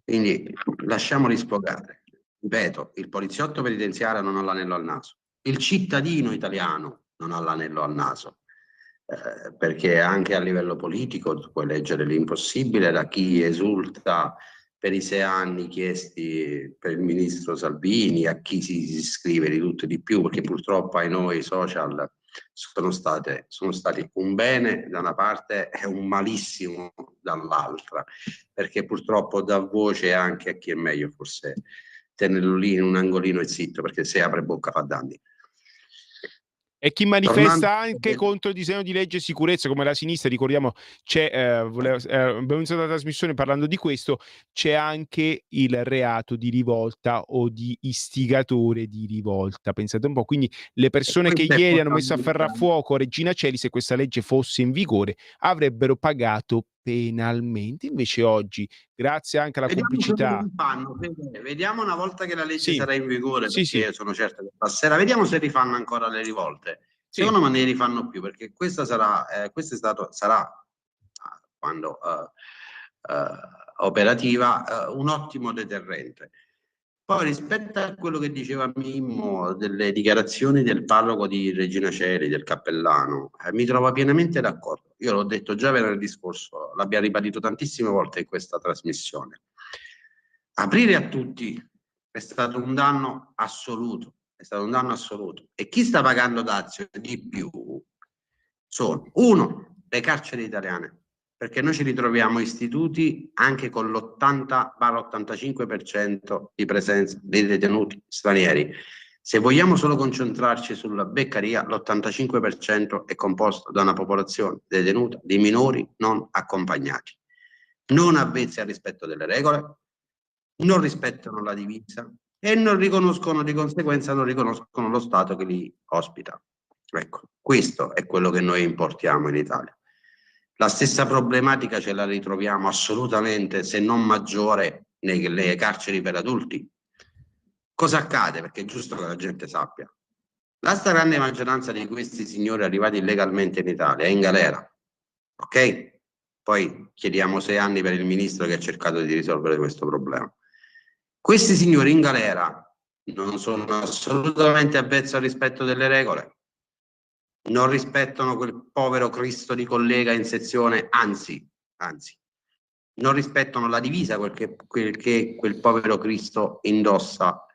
Speaker 6: Quindi lasciamoli sfogare. Ripeto, il poliziotto penitenziario non ha l'anello al naso, il cittadino italiano non ha l'anello al naso, perché anche a livello politico tu puoi leggere l'impossibile da chi esulta per i 6 anni chiesti per il ministro Salvini, a chi si scrive di tutto e di più, perché purtroppo ai noi i social sono stati un bene da una parte e un malissimo dall'altra, perché purtroppo dà voce anche a chi è meglio forse tenerlo lì in un angolino e zitto, perché se apre bocca fa danni.
Speaker 3: E chi manifesta anche contro il disegno di legge sicurezza, come la sinistra, ricordiamo, abbiamo iniziato la trasmissione parlando di questo, c'è anche il reato di rivolta o di istigatore di rivolta. Pensate un po', quindi le persone che ieri hanno messo a ferro a fuoco Regina Coeli, se questa legge fosse in vigore, avrebbero pagato penalmente. Invece oggi, grazie anche alla complicità...
Speaker 6: Vediamo una volta che la legge sarà in vigore,
Speaker 3: sì,
Speaker 6: perché sono certo che passerà, vediamo se rifanno ancora le rivolte. Secondo me ne rifanno più, perché questa sarà quando operativa un ottimo deterrente. Poi rispetto a quello che diceva Mimmo delle dichiarazioni del parroco di Regina Coeli, del cappellano, mi trovo pienamente d'accordo. Io l'ho detto già venerdì scorso, l'abbiamo ribadito tantissime volte in questa trasmissione. Aprire a tutti è stato un danno assoluto, e chi sta pagando dazio di più sono, uno, le carceri italiane, perché noi ci ritroviamo istituti anche con l'80-85% di presenza dei detenuti stranieri. Se vogliamo solo concentrarci sulla Beccaria, l'85% è composto da una popolazione detenuta di minori non accompagnati, non avvezzi al rispetto delle regole, non rispettano la divisa e non riconoscono, di conseguenza non riconoscono lo Stato che li ospita. Ecco, questo è quello che noi importiamo in Italia. La stessa problematica ce la ritroviamo assolutamente, se non maggiore, nelle carceri per adulti. Cosa accade? Perché è giusto che la gente sappia. La stragrande maggioranza di questi signori arrivati illegalmente in Italia è in galera, ok? Poi chiediamo 6 anni per il ministro che ha cercato di risolvere questo problema. Questi signori in galera non sono assolutamente avvezzi al rispetto delle regole, non rispettano quel povero Cristo di collega in sezione, anzi, non rispettano la divisa che quel povero Cristo indossa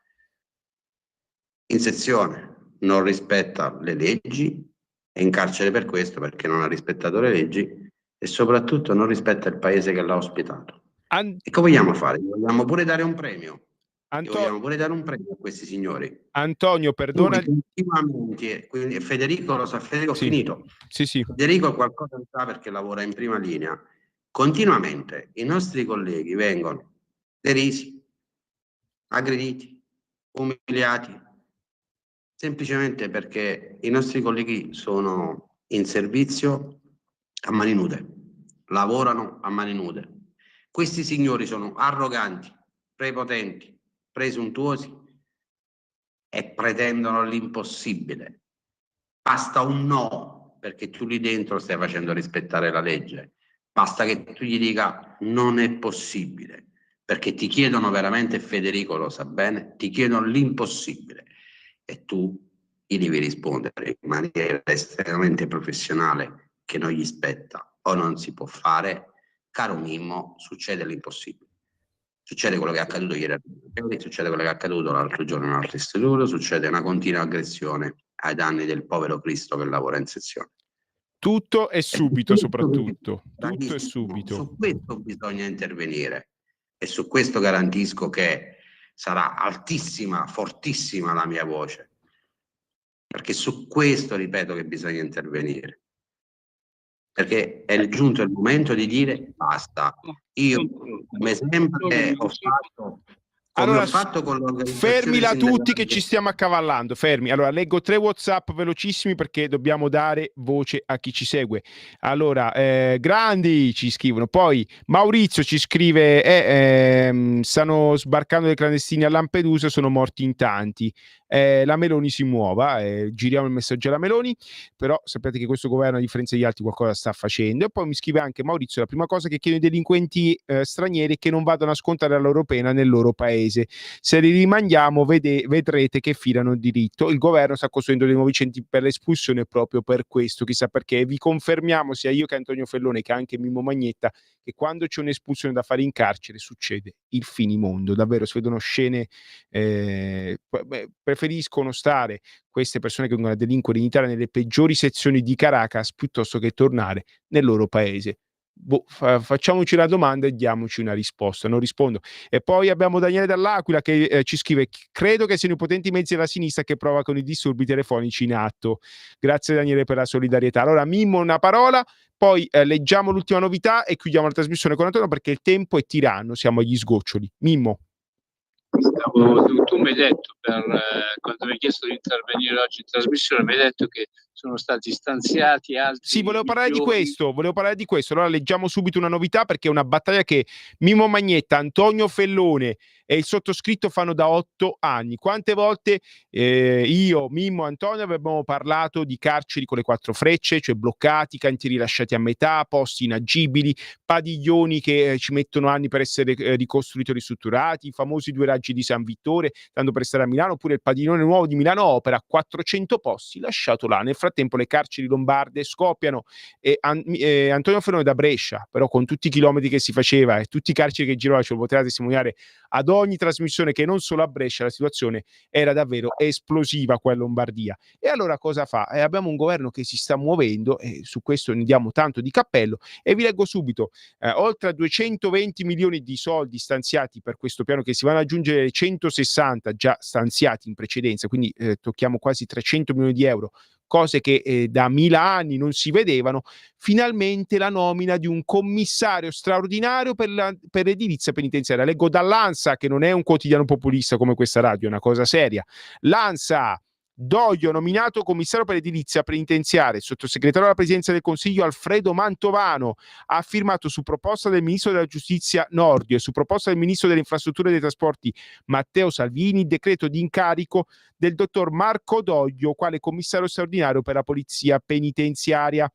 Speaker 6: in sezione, non rispetta le leggi, è in carcere per questo, perché non ha rispettato le leggi e soprattutto non rispetta il paese che l'ha ospitato. E che vogliamo fare? Vogliamo pure dare un premio. Vogliamo pure dare un premio a questi signori.
Speaker 3: Antonio, perdona.
Speaker 6: Continuamente, quindi Federico lo sa, Federico finito.
Speaker 3: Sì.
Speaker 6: Federico qualcosa sa perché lavora in prima linea. Continuamente i nostri colleghi vengono derisi, aggrediti, umiliati, semplicemente perché i nostri colleghi sono in servizio a mani nude, lavorano a mani nude. Questi signori sono arroganti, prepotenti, presuntuosi e pretendono l'impossibile. Basta un no, perché tu lì dentro stai facendo rispettare la legge. Basta che tu gli dica non è possibile, perché ti chiedono veramente, Federico lo sa bene, ti chiedono l'impossibile e tu gli devi rispondere in maniera estremamente professionale che non gli spetta o non si può fare, caro Mimmo, succede l'impossibile. Succede quello che è accaduto ieri, succede quello che è accaduto l'altro giorno in un altro istituto, succede una continua aggressione ai danni del povero Cristo che lavora in sezione.
Speaker 3: Tutto e subito, soprattutto. Tutto e
Speaker 6: Bravissimo.
Speaker 3: subito.
Speaker 6: Su questo bisogna intervenire e su questo garantisco che sarà altissima, fortissima la mia voce, perché su questo ripeto che bisogna intervenire, perché è giunto il momento di dire basta. Io come sempre ho fatto, come
Speaker 3: Allora,
Speaker 6: ho fatto con l'organizzazione
Speaker 3: fermila
Speaker 6: sindacale.
Speaker 3: tutti che ci stiamo accavallando, fermi. Allora, leggo 3 WhatsApp velocissimi perché dobbiamo dare voce a chi ci segue. Allora, Grandi ci scrivono, poi Maurizio ci scrive, stanno sbarcando dei clandestini a Lampedusa, sono morti in tanti. La Meloni si muova, giriamo il messaggio alla Meloni, però sappiate che questo governo a differenza degli altri qualcosa sta facendo. E poi mi scrive anche Maurizio, la prima cosa che chiedono i delinquenti stranieri è che non vadano a scontare la loro pena nel loro paese. Se li rimandiamo vedrete che filano diritto. Il governo sta costruendo dei nuovi centri per l'espulsione proprio per questo, chissà perché. Vi confermiamo sia io che Antonio Fellone che anche Mimmo Magnetta che quando c'è un'espulsione da fare in carcere succede il finimondo, davvero si vedono scene, preferiscono stare queste persone che vengono a delinquere in Italia nelle peggiori sezioni di Caracas piuttosto che tornare nel loro paese. Facciamoci la domanda e diamoci una risposta. Non rispondo. E poi abbiamo Daniele Dall'Aquila che ci scrive: credo che siano i potenti mezzi della sinistra che provocano i disturbi telefonici in atto. Grazie Daniele per la solidarietà. Allora Mimmo una parola, poi leggiamo l'ultima novità e chiudiamo la trasmissione con Antonio perché il tempo è tiranno, siamo agli sgoccioli. Mimmo.
Speaker 5: Tu mi hai detto, quando mi hai chiesto di intervenire oggi in trasmissione, mi hai detto che sono stati stanziati altri.
Speaker 3: Sì, volevo parlare di questo. Allora leggiamo subito una novità perché è una battaglia che Mimmo Magnetta, Antonio Fellone e il sottoscritto fanno da 8 anni. Quante volte io, Mimmo, Antonio abbiamo parlato di carceri con le 4 frecce, cioè bloccati, cantieri lasciati a metà, posti inagibili, padiglioni che ci mettono anni per essere ricostruiti o ristrutturati, i famosi 2 raggi di San Vittore, tanto per stare a Milano, oppure il padiglione nuovo di Milano Opera, 400 posti lasciato là. Nel frattempo le carceri lombarde scoppiano e Antonio Fellone da Brescia, però con tutti i chilometri che si faceva e tutti i carceri che giravano, ce lo potete testimoniare ad ogni trasmissione, che non solo a Brescia la situazione era davvero esplosiva qua in Lombardia. E allora cosa fa? Abbiamo un governo che si sta muovendo e su questo ne diamo tanto di cappello e vi leggo subito. Oltre a 220 milioni di soldi stanziati per questo piano, che si vanno ad aggiungere ai 160 già stanziati in precedenza, quindi tocchiamo quasi 300 milioni di euro, cose che da 1000 anni non si vedevano. Finalmente la nomina di un commissario straordinario per l'edilizia penitenziaria. Leggo dall'ANSA, che non è un quotidiano populista come questa radio, è una cosa seria. L'ANSA: Doglio nominato commissario per l'edilizia penitenziaria. Il sottosegretario alla presidenza del Consiglio Alfredo Mantovano ha firmato su proposta del ministro della giustizia Nordio e su proposta del ministro delle infrastrutture e dei trasporti Matteo Salvini il decreto di incarico del dottor Marco Doglio quale commissario straordinario per la polizia penitenziaria.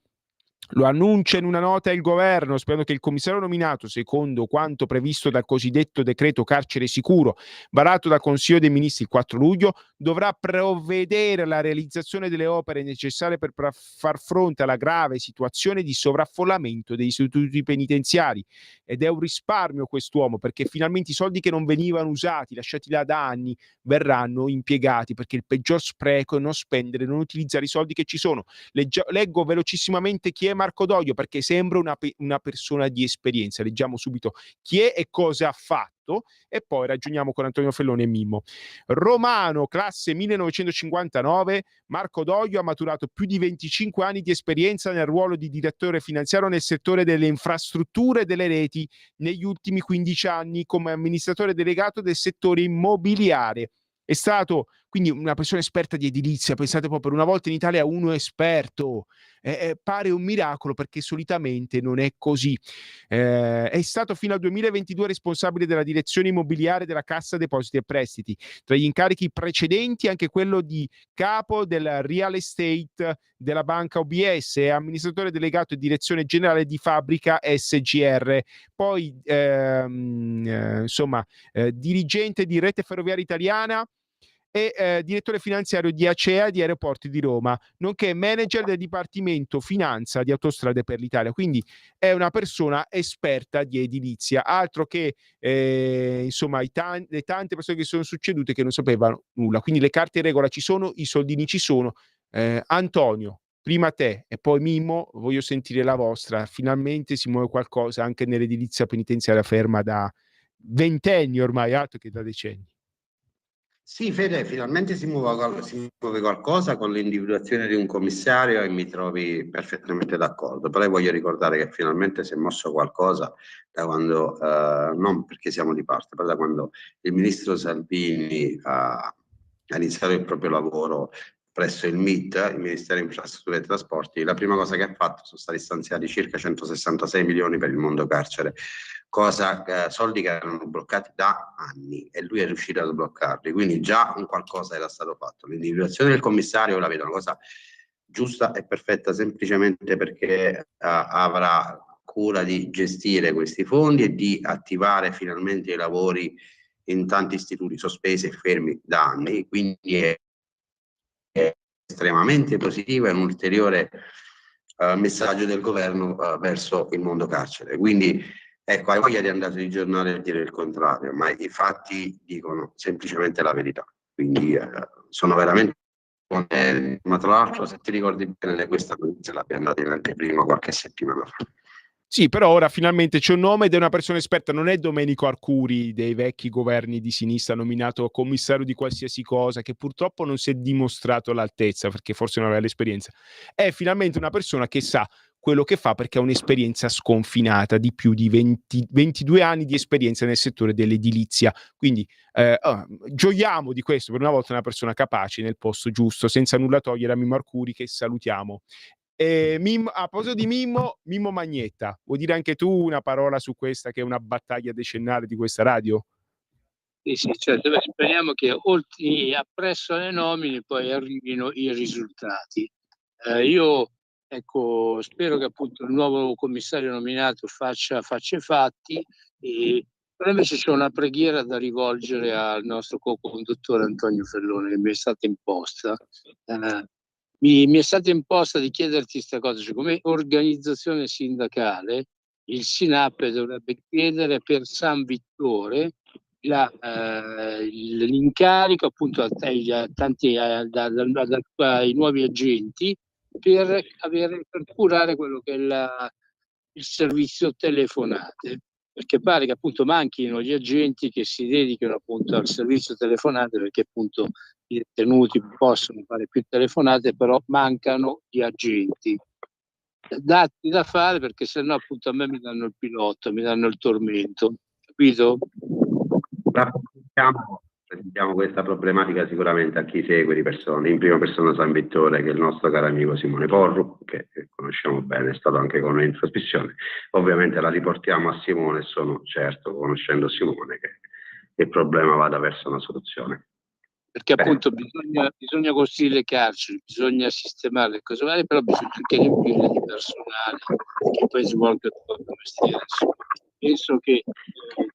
Speaker 3: Lo annuncia in una nota il governo, sperando che il commissario nominato, secondo quanto previsto dal cosiddetto decreto carcere sicuro, varato dal Consiglio dei Ministri il 4 luglio, dovrà provvedere alla realizzazione delle opere necessarie per far fronte alla grave situazione di sovraffollamento degli istituti penitenziari. Ed è un risparmio quest'uomo, perché finalmente i soldi che non venivano usati, lasciati là da anni, verranno impiegati, perché il peggior spreco è non spendere, non utilizzare i soldi che ci sono. Leggo velocissimamente chi è Marco Doglio perché sembra una persona di esperienza. Leggiamo subito chi è e cosa ha fatto e poi ragioniamo con Antonio Fellone e Mimmo. Romano, classe 1959, Marco Doglio ha maturato più di 25 anni di esperienza nel ruolo di direttore finanziario nel settore delle infrastrutture e delle reti, negli ultimi 15 anni come amministratore delegato del settore immobiliare. È stato quindi una persona esperta di edilizia. Pensate proprio, per una volta in Italia uno esperto. Pare un miracolo perché solitamente non è così. È stato fino al 2022 responsabile della direzione immobiliare della Cassa Depositi e Prestiti. Tra gli incarichi precedenti anche quello di capo del real estate della banca OBS e amministratore delegato e direzione generale di Fabbrica SGR. Poi dirigente di Rete Ferroviaria Italiana e direttore finanziario di Acea di Aeroporti di Roma, nonché manager del Dipartimento Finanza di Autostrade per l'Italia. Quindi è una persona esperta di edilizia, altro che insomma le tante persone che sono succedute che non sapevano nulla. Quindi le carte in regola ci sono, i soldini ci sono. Antonio, prima te e poi Mimmo, voglio sentire la vostra. Finalmente si muove qualcosa anche nell'edilizia penitenziaria ferma da ventenni ormai, altro che da decenni.
Speaker 6: Sì, Fede, finalmente si muove qualcosa con l'individuazione di un commissario e mi trovi perfettamente d'accordo. Però voglio ricordare che finalmente si è mosso qualcosa da quando, non perché siamo di parte, però da quando il ministro Salvini ha iniziato il proprio lavoro presso il MIT, il Ministero Infrastrutture e Trasporti. La prima cosa che ha fatto sono stati stanziati circa 166 milioni per il mondo carcere. Soldi che erano bloccati da anni e lui è riuscito a sbloccarli, quindi già un qualcosa era stato fatto. L'individuazione del commissario la vedo una cosa giusta e perfetta semplicemente perché avrà cura di gestire questi fondi e di attivare finalmente i lavori in tanti istituti sospesi e fermi da anni, quindi è estremamente positivo, è un ulteriore messaggio del governo verso il mondo carcere. Quindi ecco, hai voglia di andare sui giornali a dire il contrario, ma i fatti dicono semplicemente la verità. Quindi sono veramente ma tra l'altro, se ti ricordi bene, questa notizia l'abbiamo data in anteprima qualche settimana fa.
Speaker 3: Sì, però ora finalmente c'è un nome ed è una persona esperta, non è Domenico Arcuri dei vecchi governi di sinistra nominato commissario di qualsiasi cosa, che purtroppo non si è dimostrato all'altezza perché forse non aveva l'esperienza. È finalmente una persona che sa quello che fa perché ha un'esperienza sconfinata di più di 22 anni di esperienza nel settore dell'edilizia. Quindi gioiamo di questo, per una volta una persona capace nel posto giusto, senza nulla togliere a Mimmo Arcuri che salutiamo. A proposito di Mimmo Magnetta, vuoi dire anche tu una parola su questa che è una battaglia decennale di questa radio?
Speaker 5: Sì, certo. Beh, speriamo che oltre appresso alle nomine poi arrivino i risultati. Io ecco, spero che appunto il nuovo commissario nominato faccia i fatti, però invece c'è una preghiera da rivolgere al nostro co-conduttore Antonio Fellone che mi è stata imposta. Mi è stata imposta di chiederti questa cosa, cioè come organizzazione sindacale il SINAP dovrebbe chiedere per San Vittore l'incarico appunto ai nuovi agenti per curare quello che è il servizio telefonate, perché pare che appunto manchino gli agenti che si dedichino appunto al servizio telefonate, perché appunto i detenuti possono fare più telefonate, però mancano gli agenti dati da fare, perché sennò appunto a me mi danno il pilotto, mi danno il tormento, capito?
Speaker 6: Presentiamo questa problematica sicuramente a chi segue di persone, in prima persona San Vittore, che è il nostro caro amico Simone Porru, che conosciamo bene, è stato anche con noi in trasmissione. Ovviamente la riportiamo a Simone e sono certo, conoscendo Simone, che il problema vada verso una soluzione.
Speaker 5: Perché appunto bisogna costruire le carceri, bisogna sistemare le cose varie, però bisogna anche riempirle di personale che poi svolga il proprio mestiere. Penso che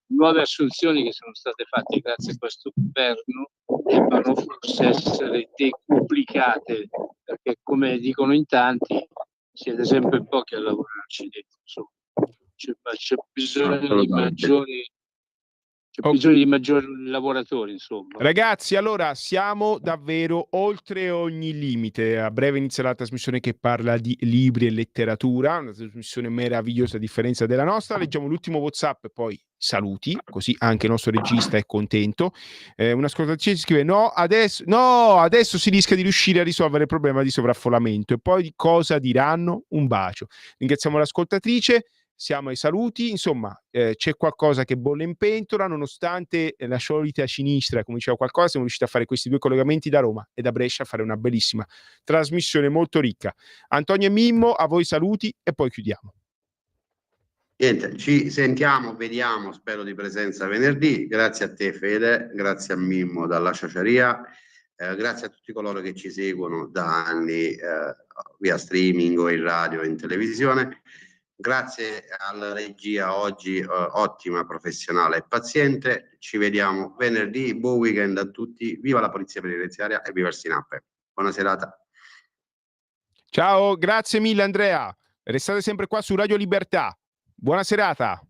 Speaker 5: nuove assunzioni che sono state fatte grazie a questo governo debbano forse essere decuplicate, perché come dicono in tanti siete sempre in pochi a lavorarci dentro, insomma. C'è bisogno di maggiori lavoratori, insomma.
Speaker 3: Ragazzi, allora siamo davvero oltre ogni limite. A breve inizia la trasmissione che parla di libri e letteratura, una trasmissione meravigliosa a differenza della nostra. Leggiamo l'ultimo WhatsApp e poi saluti, così anche il nostro regista è contento. Un'ascoltatrice scrive: no, adesso si rischia di riuscire a risolvere il problema di sovraffollamento. E poi cosa diranno? Un bacio. Ringraziamo l'ascoltatrice. Siamo ai saluti, insomma c'è qualcosa che bolle in pentola, nonostante la solita sinistra, come diceva qualcosa, siamo riusciti a fare questi due collegamenti da Roma e da Brescia, a fare una bellissima trasmissione molto ricca. Antonio e Mimmo, a voi saluti e poi chiudiamo.
Speaker 6: Niente, ci sentiamo, vediamo, spero di presenza venerdì. Grazie a te Fede, grazie a Mimmo dalla Ciociaria, grazie a tutti coloro che ci seguono da anni via streaming o in radio o in televisione. Grazie alla regia oggi, ottima, professionale e paziente. Ci vediamo venerdì. Buon weekend a tutti. Viva la Polizia Penitenziaria e viva il SINAPE. Buona serata.
Speaker 3: Ciao, grazie mille Andrea. Restate sempre qua su Radio Libertà. Buona serata.